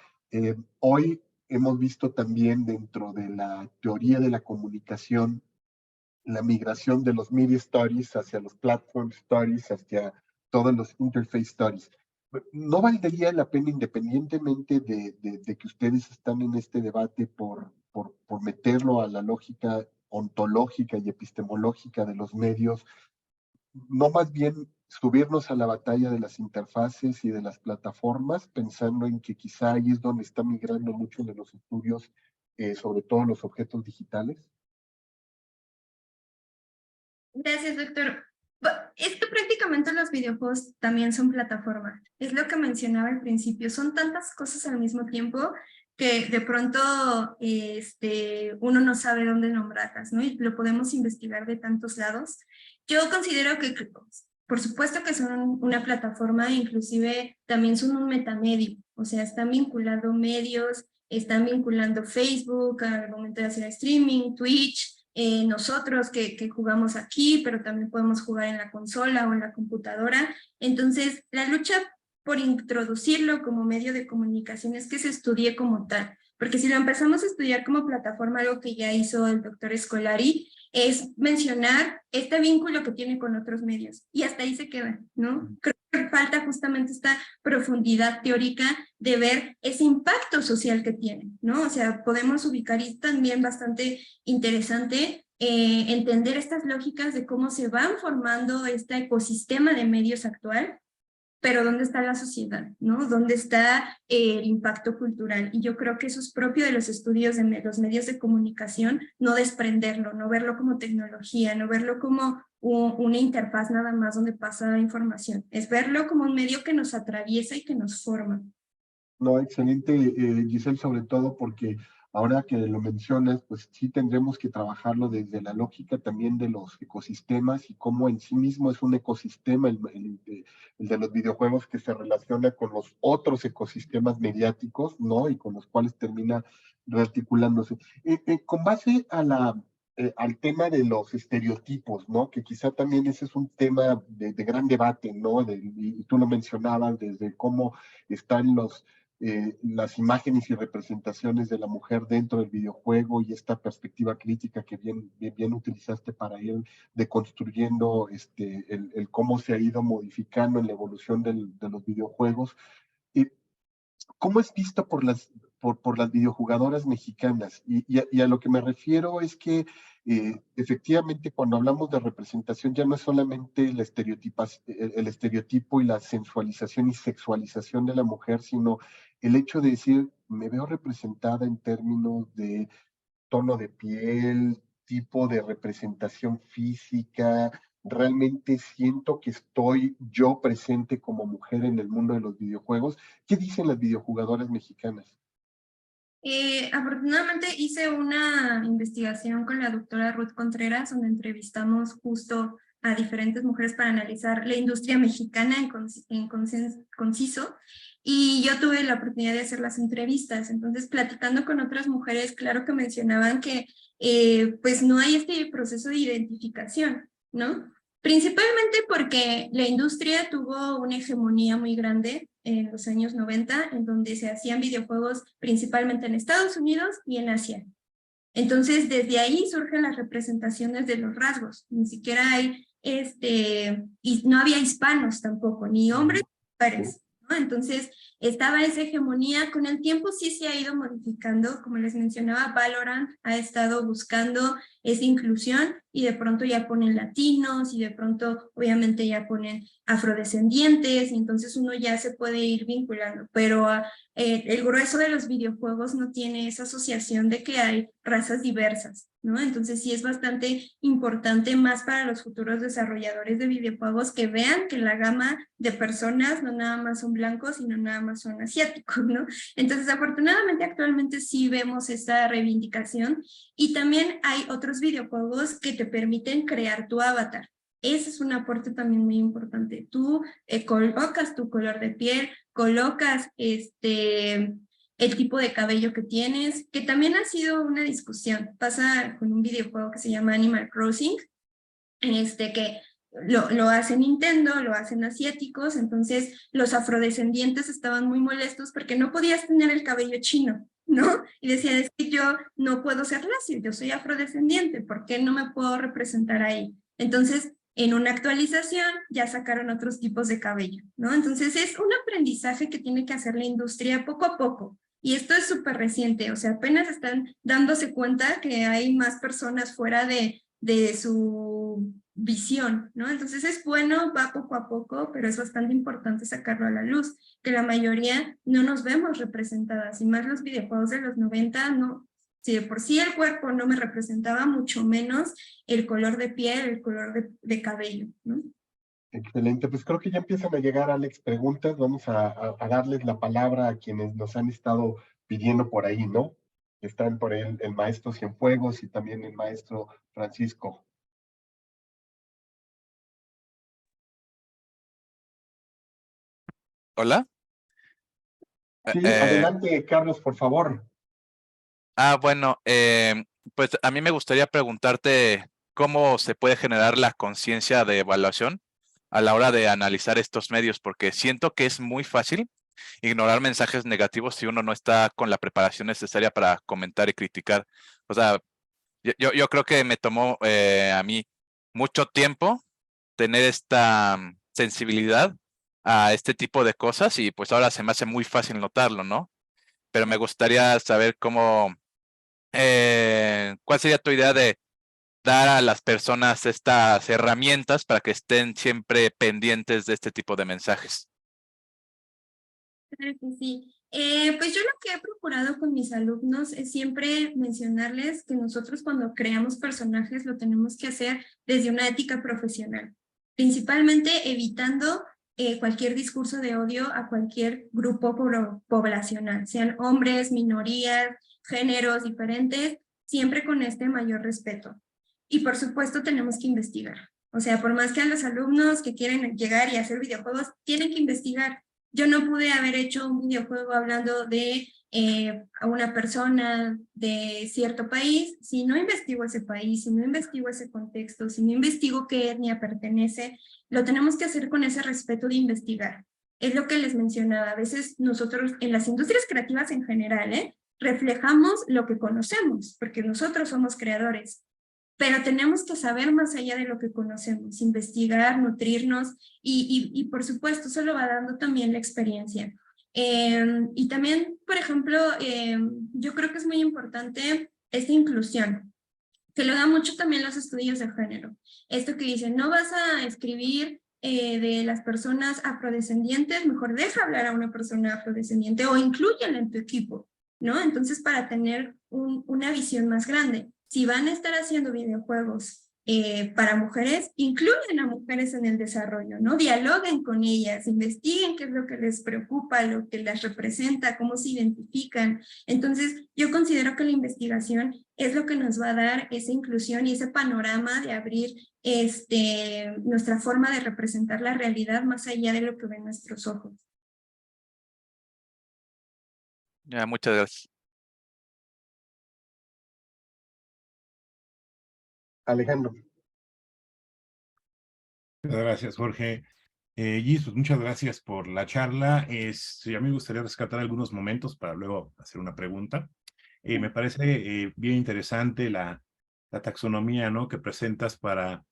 Speaker 1: Hoy hemos visto también dentro de la teoría de la comunicación la migración de los media studies hacia los platform studies, hacia todos los interface studies. ¿No valdría la pena, independientemente de que ustedes están en este debate por meterlo a la lógica ontológica y epistemológica de los medios, no más bien subirnos a la batalla de las interfaces y de las plataformas, pensando en que quizá ahí es donde está migrando mucho de los estudios, sobre todo los objetos digitales?
Speaker 3: Gracias, doctor. Es que prácticamente los videojuegos también son plataforma. Es lo que mencionaba al principio. Son tantas cosas al mismo tiempo que de pronto uno no sabe dónde nombrarlas, ¿no? Y lo podemos investigar de tantos lados. Yo considero que, por supuesto que son una plataforma, inclusive también son un metamedio. O sea, están vinculando medios, están vinculando Facebook al momento de hacer streaming, Twitch, nosotros que jugamos aquí, pero también podemos jugar en la consola o en la computadora. Entonces, la lucha por introducirlo como medio de comunicación es que se estudie como tal, porque si lo empezamos a estudiar como plataforma, algo que ya hizo el doctor Scolari, es mencionar este vínculo que tiene con otros medios, y hasta ahí se queda, ¿no? Creo que falta justamente esta profundidad teórica de ver ese impacto social que tiene, ¿no? O sea, podemos ubicar, y también bastante interesante, entender estas lógicas de cómo se van formando este ecosistema de medios actual, pero ¿dónde está la sociedad? ¿No? ¿Dónde está el impacto cultural? Y yo creo que eso es propio de los estudios de los medios de comunicación, no desprenderlo, no verlo como tecnología, no verlo como una interfaz nada más donde pasa información, es verlo como un medio que nos atraviesa y que nos forma.
Speaker 1: No, excelente, Giselle, sobre todo porque ahora que lo mencionas, pues sí tendremos que trabajarlo desde la lógica también de los ecosistemas y cómo en sí mismo es un ecosistema el de los videojuegos que se relaciona con los otros ecosistemas mediáticos, ¿no? Y con los cuales termina rearticulándose. Con base al tema de los estereotipos, ¿no? Que quizá también ese es un tema de gran debate, ¿no? Y tú lo mencionabas desde cómo están las imágenes y representaciones de la mujer dentro del videojuego y esta perspectiva crítica que bien utilizaste para ir deconstruyendo el cómo se ha ido modificando en la evolución de los videojuegos. Y ¿cómo es visto por las videojugadoras mexicanas? Y a lo que me refiero es que efectivamente cuando hablamos de representación ya no es solamente el estereotipo y la sensualización y sexualización de la mujer, sino el hecho de decir, me veo representada en términos de tono de piel, tipo de representación física, realmente siento que estoy yo presente como mujer en el mundo de los videojuegos. ¿Qué dicen las videojugadoras mexicanas?
Speaker 3: Afortunadamente hice una investigación con la doctora Ruth Contreras, donde entrevistamos justo a diferentes mujeres para analizar la industria mexicana en conciso, y yo tuve la oportunidad de hacer las entrevistas. Entonces, platicando con otras mujeres, claro que mencionaban que pues no hay este proceso de identificación, ¿no? Principalmente porque la industria tuvo una hegemonía muy grande en los años 90, en donde se hacían videojuegos principalmente en Estados Unidos y en Asia. Entonces, desde ahí surgen las representaciones de los rasgos. Ni siquiera hay, y no había hispanos tampoco, ni hombres ni mujeres, ¿no? Entonces, estaba esa hegemonía. Con el tiempo sí se ha ido modificando. Como les mencionaba, Valorant ha estado buscando esa inclusión, y de pronto ya ponen latinos y de pronto obviamente ya ponen afrodescendientes y entonces uno ya se puede ir vinculando, pero el grueso de los videojuegos no tiene esa asociación de que hay razas diversas, ¿no? Entonces sí es bastante importante más para los futuros desarrolladores de videojuegos que vean que la gama de personas no nada más son blancos, sino nada más son asiáticos, ¿no? Entonces afortunadamente actualmente sí vemos esta reivindicación y también hay otros videojuegos que te permiten crear tu avatar. Ese es un aporte también muy importante. Tú colocas tu color de piel, colocas el tipo de cabello que tienes, que también ha sido una discusión. Pasa con un videojuego que se llama Animal Crossing, que lo hace Nintendo, lo hacen asiáticos, entonces los afrodescendientes estaban muy molestos porque no podías tener el cabello chino, ¿no? Y decían, es que yo no puedo ser lacio, yo soy afrodescendiente, ¿por qué no me puedo representar ahí? Entonces, en una actualización ya sacaron otros tipos de cabello, ¿no? Entonces es un aprendizaje que tiene que hacer la industria poco a poco. Y esto es súper reciente, o sea, apenas están dándose cuenta que hay más personas fuera de su visión, ¿no? Entonces es bueno, va poco a poco, pero es bastante importante sacarlo a la luz, que la mayoría no nos vemos representadas, y más los videojuegos de los 90, no, si de por sí el cuerpo no me representaba, mucho menos el color de piel, el color de cabello, ¿no?
Speaker 1: Excelente, pues creo que ya empiezan a llegar, Alex, preguntas. Vamos a darles la palabra a quienes nos han estado pidiendo por ahí, ¿no? Están por el maestro Cienfuegos y también el maestro Francisco.
Speaker 4: Hola.
Speaker 1: Sí, adelante, Carlos, por favor.
Speaker 4: Bueno, pues a mí me gustaría preguntarte cómo se puede generar la conciencia de evaluación a la hora de analizar estos medios, porque siento que es muy fácil ignorar mensajes negativos si uno no está con la preparación necesaria para comentar y criticar. O sea, yo creo que me tomó a mí mucho tiempo tener esta sensibilidad a este tipo de cosas y pues ahora se me hace muy fácil notarlo, ¿no? Pero me gustaría saber cómo, ¿cuál sería tu idea de dar a las personas estas herramientas para que estén siempre pendientes de este tipo de mensajes?
Speaker 3: Claro que sí. Pues yo lo que he procurado con mis alumnos es siempre mencionarles que nosotros cuando creamos personajes lo tenemos que hacer desde una ética profesional, principalmente evitando cualquier discurso de odio a cualquier grupo poblacional, sean hombres, minorías, géneros diferentes, siempre con este mayor respeto. Y por supuesto tenemos que investigar. O sea, por más que a los alumnos que quieren llegar y hacer videojuegos, tienen que investigar. Yo no pude haber hecho un videojuego hablando de a una persona de cierto país si no investigo ese país, si no investigo ese contexto, si no investigo qué etnia pertenece. Lo tenemos que hacer con ese respeto de investigar. Es lo que les mencionaba. A veces nosotros en las industrias creativas en general, reflejamos lo que conocemos, porque nosotros somos creadores. Pero tenemos que saber más allá de lo que conocemos, investigar, nutrirnos y por supuesto eso lo va dando también la experiencia. Y también, por ejemplo, yo creo que es muy importante esta inclusión, que lo da mucho también los estudios de género. Esto que dicen, no vas a escribir de las personas afrodescendientes, mejor deja hablar a una persona afrodescendiente o inclúyela en tu equipo, ¿no? Entonces, para tener una visión más grande. Si van a estar haciendo videojuegos para mujeres, incluyan a mujeres en el desarrollo, ¿no? Dialoguen con ellas, investiguen qué es lo que les preocupa, lo que las representa, cómo se identifican. Entonces, yo considero que la investigación es lo que nos va a dar esa inclusión y ese panorama de abrir nuestra forma de representar la realidad más allá de lo que ven nuestros ojos.
Speaker 4: Ya, muchas gracias.
Speaker 1: Alejandro.
Speaker 2: Muchas gracias, Jorge. Gis, pues muchas gracias por la charla. A mí me gustaría rescatar algunos momentos para luego hacer una pregunta. Me parece bien interesante la taxonomía, ¿no?, que presentas para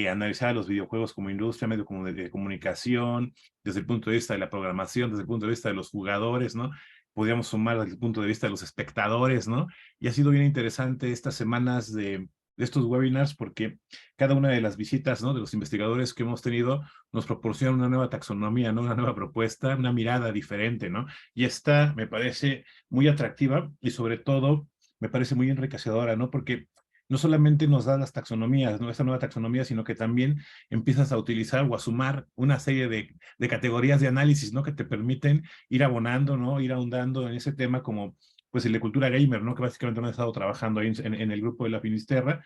Speaker 2: analizar los videojuegos como industria, medio como de comunicación, desde el punto de vista de la programación, desde el punto de vista de los jugadores, ¿no? Podríamos sumar desde el punto de vista de los espectadores, ¿no? Y ha sido bien interesante estas semanas de estos webinars, porque cada una de las visitas, ¿no?, de los investigadores que hemos tenido nos proporciona una nueva taxonomía, ¿no?, una nueva propuesta, una mirada diferente, ¿no? Y esta me parece muy atractiva y sobre todo me parece muy enriquecedora, ¿no? Porque no solamente nos da las taxonomías, ¿no?, esta nueva taxonomía, sino que también empiezas a utilizar o a sumar una serie de categorías de análisis, ¿no?, que te permiten ir abonando, ¿no?, ir ahondando en ese tema, como pues el de cultura gamer, ¿no?, que básicamente han estado trabajando ahí en el grupo de la Finisterra,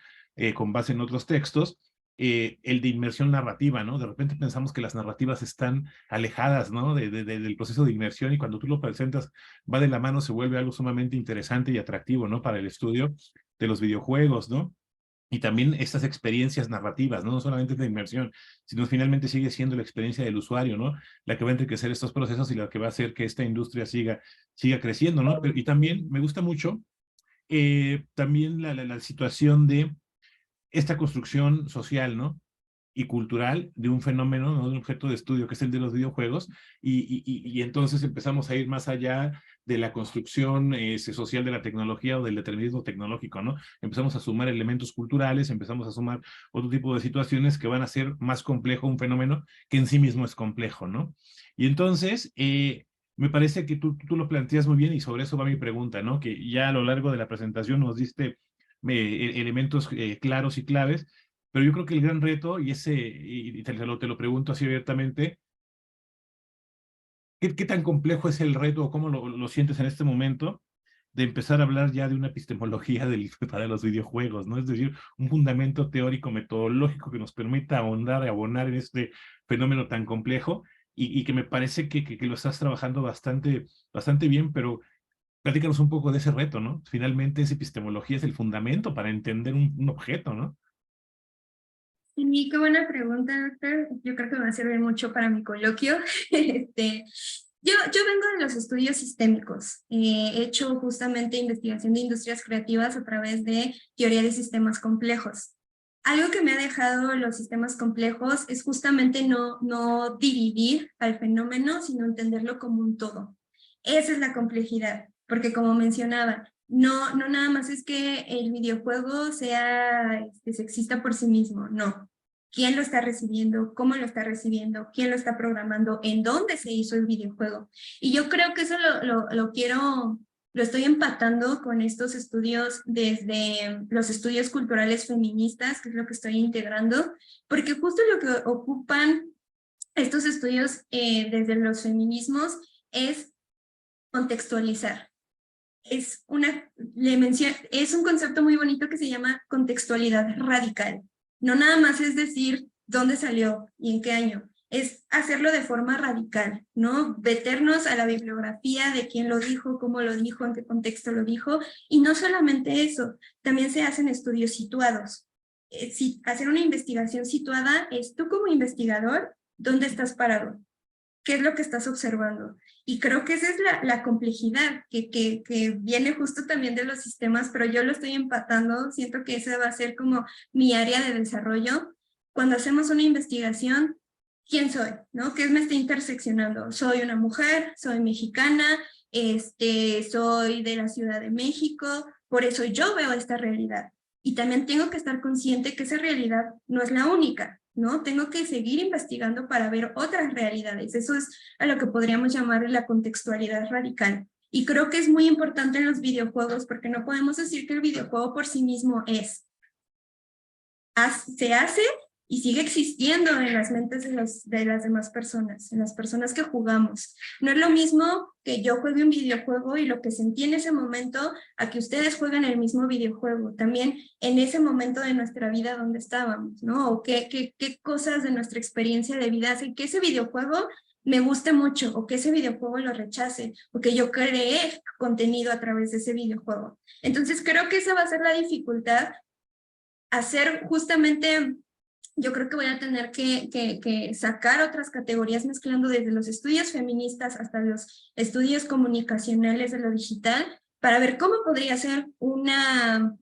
Speaker 2: con base en otros textos. El de inmersión narrativa, ¿no? De repente pensamos que las narrativas están alejadas, ¿no?, del proceso de inmersión, y cuando tú lo presentas, va de la mano, se vuelve algo sumamente interesante y atractivo, ¿no?, para el estudio de los videojuegos, ¿no? Y también estas experiencias narrativas, ¿no? No solamente de inmersión, sino finalmente sigue siendo la experiencia del usuario, ¿no?, la que va a enriquecer estos procesos y la que va a hacer que esta industria siga creciendo, ¿no? Y también me gusta mucho también la situación de esta construcción social, ¿no?, y cultural de un fenómeno, ¿no?, de un objeto de estudio que es el de los videojuegos, y entonces empezamos a ir más allá de la construcción social de la tecnología o del determinismo tecnológico, ¿no? Empezamos a sumar elementos culturales, empezamos a sumar otro tipo de situaciones que van a hacer más complejo un fenómeno que en sí mismo es complejo, ¿no? Y entonces, me parece que tú lo planteas muy bien, y sobre eso va mi pregunta, ¿no? Que ya a lo largo de la presentación nos diste elementos claros y claves, pero yo creo que el gran reto, y te lo pregunto así abiertamente, ¿qué tan complejo es el reto, o cómo lo sientes en este momento, de empezar a hablar ya de una epistemología para los videojuegos, ¿no? Es decir, un fundamento teórico metodológico que nos permita ahondar y abonar en este fenómeno tan complejo, y que me parece que lo estás trabajando bastante bien, pero platícanos un poco de ese reto, ¿no? Finalmente, esa epistemología es el fundamento para entender un objeto, ¿no?
Speaker 3: Y qué buena pregunta, doctor. Yo creo que me va a servir mucho para mi coloquio. Yo vengo de los estudios sistémicos. He hecho justamente investigación de industrias creativas a través de teoría de sistemas complejos. Algo que me ha dejado los sistemas complejos es justamente no dividir al fenómeno, sino entenderlo como un todo. Esa es la complejidad, porque como mencionaba, no nada más es que el videojuego sea sexista por sí mismo, no. ¿Quién lo está recibiendo? ¿Cómo lo está recibiendo? ¿Quién lo está programando? ¿En dónde se hizo el videojuego? Y yo creo que eso lo estoy empatando con estos estudios desde los estudios culturales feministas, que es lo que estoy integrando, porque justo lo que ocupan estos estudios desde los feminismos es contextualizar. Es un concepto muy bonito que se llama contextualidad radical. No nada más es decir dónde salió y en qué año, es hacerlo de forma radical, ¿no? Meternos a la bibliografía de quién lo dijo, cómo lo dijo, en qué contexto lo dijo, y no solamente eso, también se hacen estudios situados. Hacer una investigación situada es tú como investigador, ¿dónde estás parado? ¿Qué es lo que estás observando? Y creo que esa es la complejidad que viene justo también de los sistemas, pero yo lo estoy empatando, siento que esa va a ser como mi área de desarrollo. Cuando hacemos una investigación, ¿quién soy? ¿No? ¿Qué me está interseccionando? ¿Soy una mujer? ¿Soy mexicana? ¿Soy de la Ciudad de México? Por eso yo veo esta realidad. Y también tengo que estar consciente que esa realidad no es la única, ¿no? Tengo que seguir investigando para ver otras realidades. Eso es a lo que podríamos llamar la contextualidad radical. Y creo que es muy importante en los videojuegos porque no podemos decir que el videojuego por sí mismo se hace y sigue existiendo en las mentes de las demás personas, en las personas que jugamos. No es lo mismo que yo juegue un videojuego y lo que sentí en ese momento a que ustedes jueguen el mismo videojuego. También en ese momento de nuestra vida donde estábamos, ¿no? O qué cosas de nuestra experiencia de vida hacen que ese videojuego me guste mucho o que ese videojuego lo rechace o que yo creé contenido a través de ese videojuego. Entonces creo que esa va a ser la dificultad, hacer justamente, yo creo que voy a tener que sacar otras categorías mezclando desde los estudios feministas hasta los estudios comunicacionales de lo digital para ver cómo podría ser una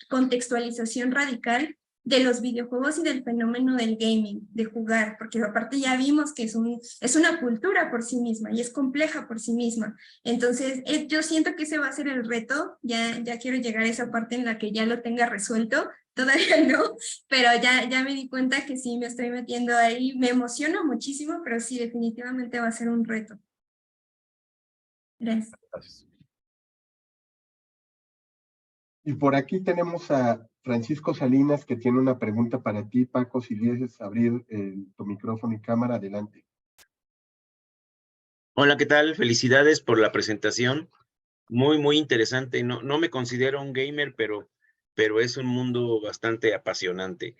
Speaker 3: contextualización radical de los videojuegos y del fenómeno del gaming, de jugar, porque aparte ya vimos que es una cultura por sí misma y es compleja por sí misma. Entonces, yo siento que ese va a ser el reto, ya quiero llegar a esa parte en la que ya lo tenga resuelto, todavía no, pero ya me di cuenta que sí me estoy metiendo ahí, me emociona muchísimo, pero sí, definitivamente va a ser un reto. Gracias.
Speaker 2: Gracias.
Speaker 1: Y por aquí tenemos a Francisco Salinas, que tiene una pregunta para ti, Paco. Si quieres abrir tu micrófono y cámara, adelante.
Speaker 5: Hola, ¿qué tal? Felicidades por la presentación. Muy, muy interesante. No me considero un gamer, pero es un mundo bastante apasionante.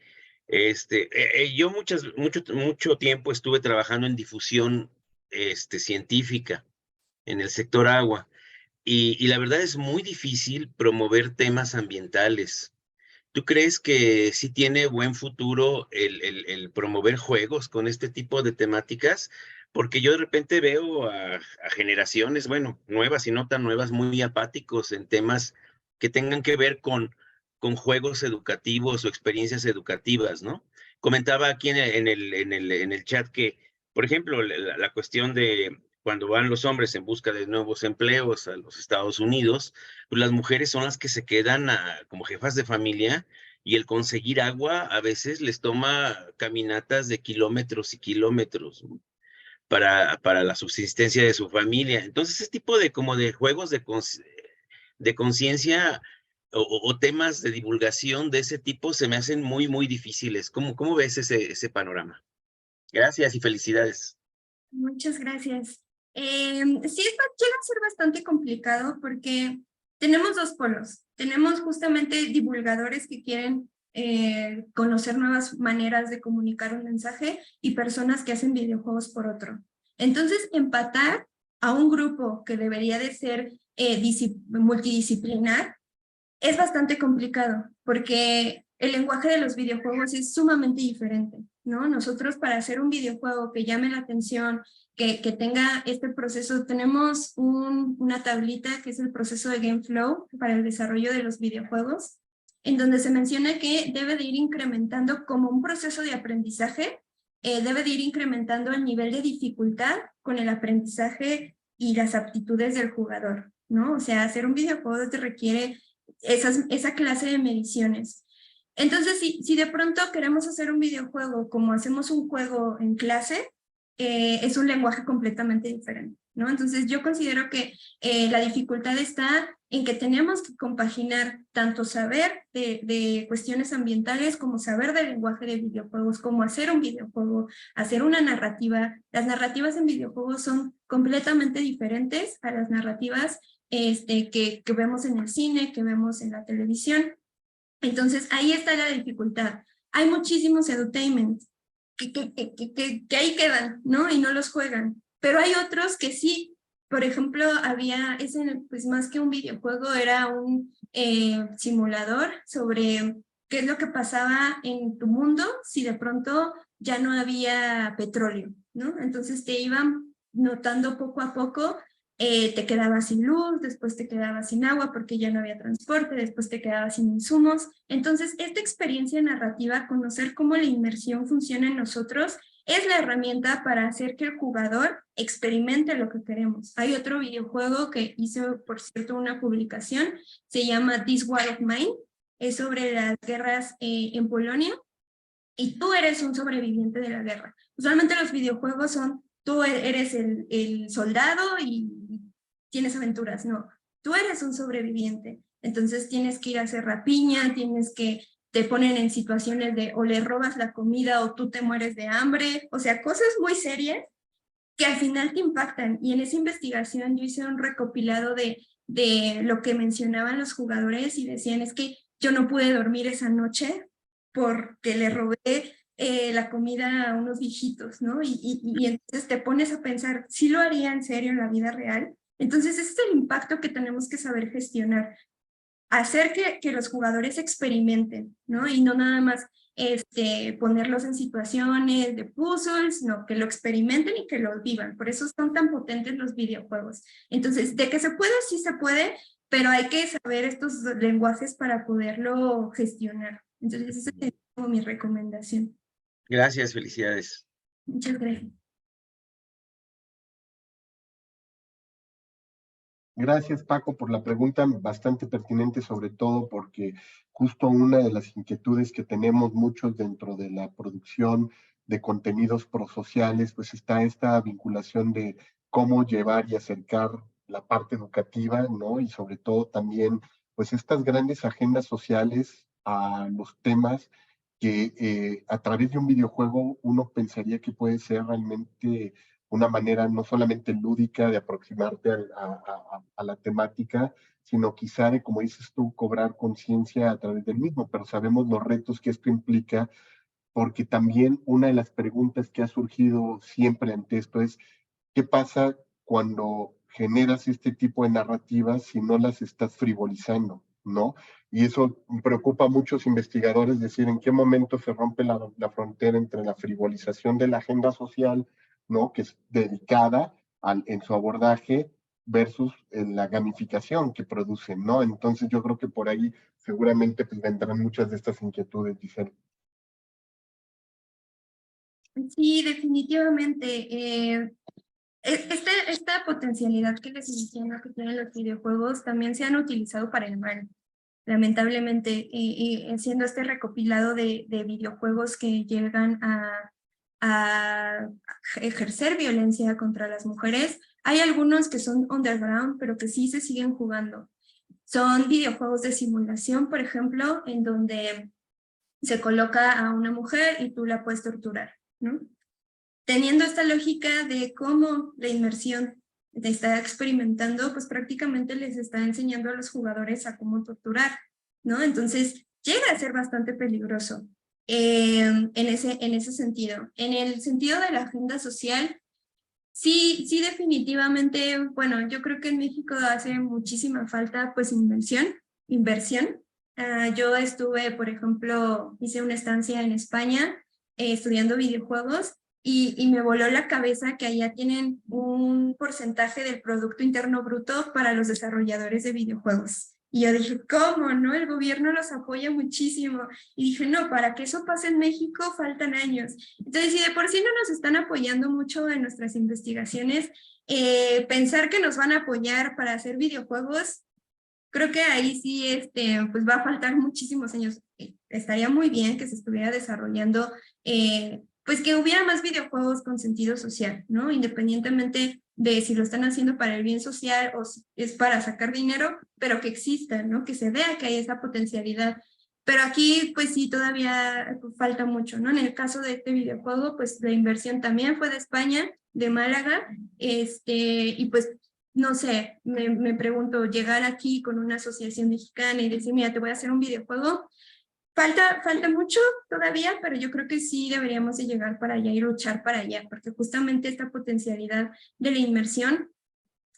Speaker 5: Yo mucho tiempo estuve trabajando en difusión científica en el sector agua. Y la verdad es muy difícil promover temas ambientales. ¿Tú crees que sí tiene buen futuro el promover juegos con este tipo de temáticas? Porque yo de repente veo a generaciones, bueno, nuevas y no tan nuevas, muy apáticos en temas que tengan que ver con juegos educativos o experiencias educativas, ¿no? Comentaba aquí en el chat que, por ejemplo, la cuestión de cuando van los hombres en busca de nuevos empleos a los Estados Unidos, pues las mujeres son las que se quedan como jefas de familia y el conseguir agua a veces les toma caminatas de kilómetros y kilómetros, ¿no? Para la subsistencia de su familia. Entonces, ese tipo de como de juegos de conciencia o temas de divulgación de ese tipo se me hacen muy, muy difíciles. ¿Cómo ves ese panorama? Gracias y felicidades.
Speaker 3: Muchas gracias. Sí, esto llega a ser bastante complicado porque tenemos dos polos. Tenemos justamente divulgadores que quieren conocer nuevas maneras de comunicar un mensaje y personas que hacen videojuegos por otro. Entonces, empatar a un grupo que debería de ser multidisciplinar es bastante complicado porque el lenguaje de los videojuegos es sumamente diferente, ¿no? Nosotros para hacer un videojuego que llame la atención, que tenga este proceso, tenemos una tablita que es el proceso de GameFlow para el desarrollo de los videojuegos, en donde se menciona que debe de ir incrementando como un proceso de aprendizaje, debe de ir incrementando el nivel de dificultad con el aprendizaje y las aptitudes del jugador, ¿no? O sea, hacer un videojuego te requiere esa clase de mediciones. Entonces, si de pronto queremos hacer un videojuego como hacemos un juego en clase, es un lenguaje completamente diferente, ¿no? Entonces, yo considero que la dificultad está en que tenemos que compaginar tanto saber de cuestiones ambientales como saber del lenguaje de videojuegos, como hacer un videojuego, hacer una narrativa. Las narrativas en videojuegos son completamente diferentes a las narrativas que vemos en el cine, que vemos en la televisión. Entonces, ahí está la dificultad. Hay muchísimos edutainment que ahí quedan, ¿no? Y no los juegan. Pero hay otros que sí. Por ejemplo, pues más que un videojuego, era un simulador sobre qué es lo que pasaba en tu mundo si de pronto ya no había petróleo, ¿no? Entonces te iban notando poco a poco, te quedabas sin luz, después te quedabas sin agua porque ya no había transporte, después te quedabas sin insumos. Entonces, esta experiencia narrativa, conocer cómo la inmersión funciona en nosotros, es la herramienta para hacer que el jugador experimente lo que queremos. Hay otro videojuego que hizo, por cierto, una publicación, se llama This War of Mine, es sobre las guerras en Polonia, y tú eres un sobreviviente de la guerra. Usualmente los videojuegos son, tú eres el soldado y tienes aventuras, no. Tú eres un sobreviviente, entonces tienes que ir a hacer rapiña, te ponen en situaciones de o le robas la comida o tú te mueres de hambre, o sea, cosas muy serias que al final te impactan. Y en esa investigación yo hice un recopilado de lo que mencionaban los jugadores y decían, es que yo no pude dormir esa noche porque le robé la comida a unos viejitos, ¿no? Y entonces te pones a pensar, ¿sí lo haría en serio en la vida real? Entonces ese es el impacto que tenemos que saber gestionar. Hacer que los jugadores experimenten, ¿no? Y no nada más ponerlos en situaciones de puzzles, no, que lo experimenten y que lo vivan. Por eso son tan potentes los videojuegos. Entonces, de que se puede, sí se puede, pero hay que saber estos lenguajes para poderlo gestionar. Entonces, ese es como mi recomendación.
Speaker 5: Gracias, felicidades.
Speaker 3: Muchas gracias.
Speaker 1: Gracias, Paco, por la pregunta bastante pertinente, sobre todo porque justo una de las inquietudes que tenemos muchos dentro de la producción de contenidos prosociales, pues está esta vinculación de cómo llevar y acercar la parte educativa, ¿no? Y sobre todo también, pues estas grandes agendas sociales a los temas que a través de un videojuego uno pensaría que puede ser realmente una manera no solamente lúdica de aproximarte a la temática, sino quizá de, como dices tú, cobrar conciencia a través del mismo, pero sabemos los retos que esto implica, porque también una de las preguntas que ha surgido siempre ante esto es, ¿qué pasa cuando generas este tipo de narrativas si no las estás frivolizando, ¿no? Y eso preocupa a muchos investigadores, decir, en qué momento se rompe la frontera entre la frivolización de la agenda social, ¿no? Que es dedicada en su abordaje versus la gamificación que producen, ¿no? Entonces yo creo que por ahí seguramente pues, vendrán muchas de estas inquietudes, Giselle.
Speaker 3: Sí, definitivamente. Esta potencialidad que les menciono que tienen los videojuegos también se han utilizado para el mal, lamentablemente, haciendo este recopilado de videojuegos que llegan a ejercer violencia contra las mujeres. Hay algunos que son underground, pero que sí se siguen jugando. Son videojuegos de simulación, por ejemplo, en donde se coloca a una mujer y tú la puedes torturar, ¿no? Teniendo esta lógica de cómo la inmersión te está experimentando, pues prácticamente les está enseñando a los jugadores a cómo torturar, ¿no? Entonces llega a ser bastante peligroso en ese sentido. En el sentido de la agenda social, sí, definitivamente, bueno, yo creo que en México hace muchísima falta pues inversión. Yo estuve, por ejemplo, hice una estancia en España estudiando videojuegos y me voló la cabeza que allá tienen un porcentaje del Producto Interno Bruto para los desarrolladores de videojuegos. Y yo dije, ¿cómo? ¿No? El gobierno los apoya muchísimo. Y dije, no, para que eso pase en México faltan años. Entonces, si de por sí no nos están apoyando mucho en nuestras investigaciones, pensar que nos van a apoyar para hacer videojuegos, creo que ahí sí pues va a faltar muchísimos años. Estaría muy bien que se estuviera desarrollando, pues que hubiera más videojuegos con sentido social, ¿no? Independientemente de si lo están haciendo para el bien social o si es para sacar dinero, pero que exista, ¿no? Que se vea que hay esa potencialidad. Pero aquí, pues sí, todavía falta mucho, ¿no? En el caso de este videojuego, pues la inversión también fue de España, de Málaga, y pues no sé, me pregunto, llegar aquí con una asociación mexicana y decir, mira, te voy a hacer un videojuego, falta mucho todavía, pero yo creo que sí deberíamos de llegar para allá y luchar para allá, porque justamente esta potencialidad de la inmersión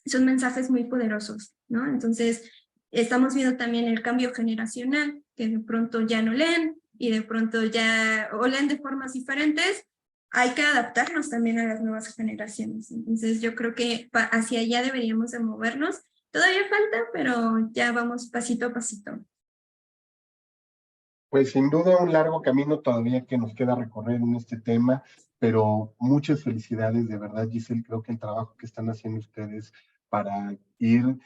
Speaker 3: son mensajes muy poderosos, ¿no? Entonces, estamos viendo también el cambio generacional, que de pronto ya no leen y de pronto ya o leen de formas diferentes. Hay que adaptarnos también a las nuevas generaciones. Entonces, yo creo que hacia allá deberíamos de movernos. Todavía falta, pero ya vamos pasito a pasito.
Speaker 1: Pues sin duda un largo camino todavía que nos queda recorrer en este tema, pero muchas felicidades de verdad, Giselle. Creo que el trabajo que están haciendo ustedes para ir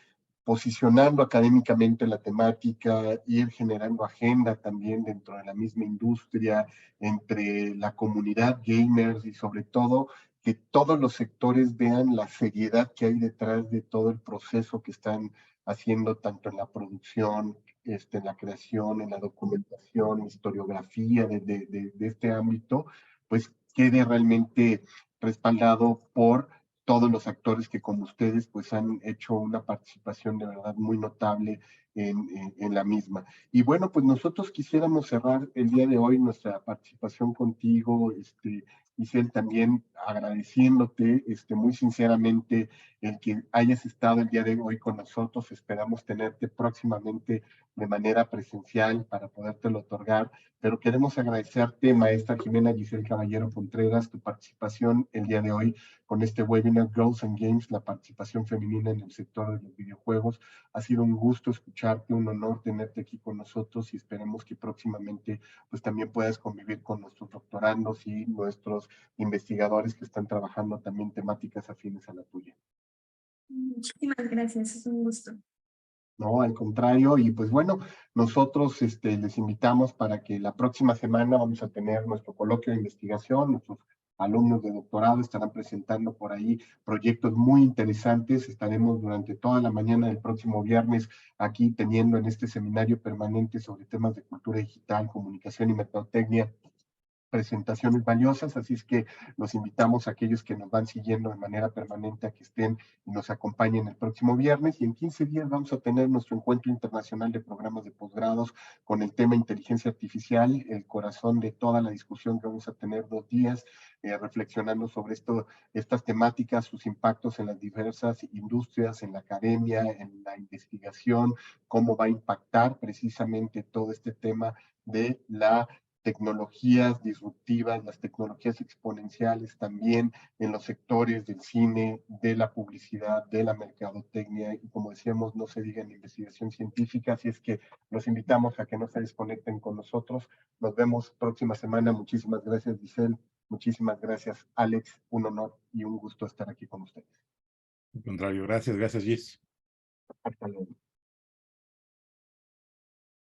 Speaker 1: posicionando académicamente la temática, ir generando agenda también dentro de la misma industria, entre la comunidad gamers y sobre todo que todos los sectores vean la seriedad que hay detrás de todo el proceso que están haciendo tanto en la producción, en la creación, en la documentación, historiografía de este ámbito, pues quede realmente respaldado por todos los actores que como ustedes pues han hecho una participación de verdad muy notable en la misma. Y bueno, pues nosotros quisiéramos cerrar el día de hoy nuestra participación contigo, Giselle, también agradeciéndote muy sinceramente el que hayas estado el día de hoy con nosotros. Esperamos tenerte próximamente de manera presencial para podértelo otorgar, pero queremos agradecerte, maestra Jimena Giselle Caballero Contreras, tu participación el día de hoy con este webinar Girls and Games, la participación femenina en el sector de los videojuegos. Ha sido un gusto escucharte, un honor tenerte aquí con nosotros y esperemos que próximamente pues también puedas convivir con nuestros doctorandos y nuestros investigadores que están trabajando también temáticas afines a la tuya.
Speaker 3: Muchísimas gracias, es un gusto.
Speaker 1: No, al contrario, y pues bueno, nosotros les invitamos para que la próxima semana vamos a tener nuestro coloquio de investigación, nuestros alumnos de doctorado estarán presentando por ahí proyectos muy interesantes, estaremos durante toda la mañana del próximo viernes aquí teniendo en este seminario permanente sobre temas de cultura digital, comunicación y mercadotecnia, presentaciones valiosas, así es que los invitamos a aquellos que nos van siguiendo de manera permanente a que estén y nos acompañen el próximo viernes, y en 15 días vamos a tener nuestro encuentro internacional de programas de posgrados con el tema inteligencia artificial, el corazón de toda la discusión que vamos a tener 2 días, reflexionando sobre estas temáticas, sus impactos en las diversas industrias, en la academia, en la investigación, cómo va a impactar precisamente todo este tema de la tecnologías disruptivas, las tecnologías exponenciales también en los sectores del cine, de la publicidad, de la mercadotecnia y como decíamos, no se diga en investigación científica, así es que los invitamos a que no se desconecten con nosotros. Nos vemos próxima semana. Muchísimas gracias, Giselle. Muchísimas gracias, Alex. Un honor y un gusto estar aquí con ustedes.
Speaker 2: Al contrario, gracias, Gis.
Speaker 1: Hasta luego.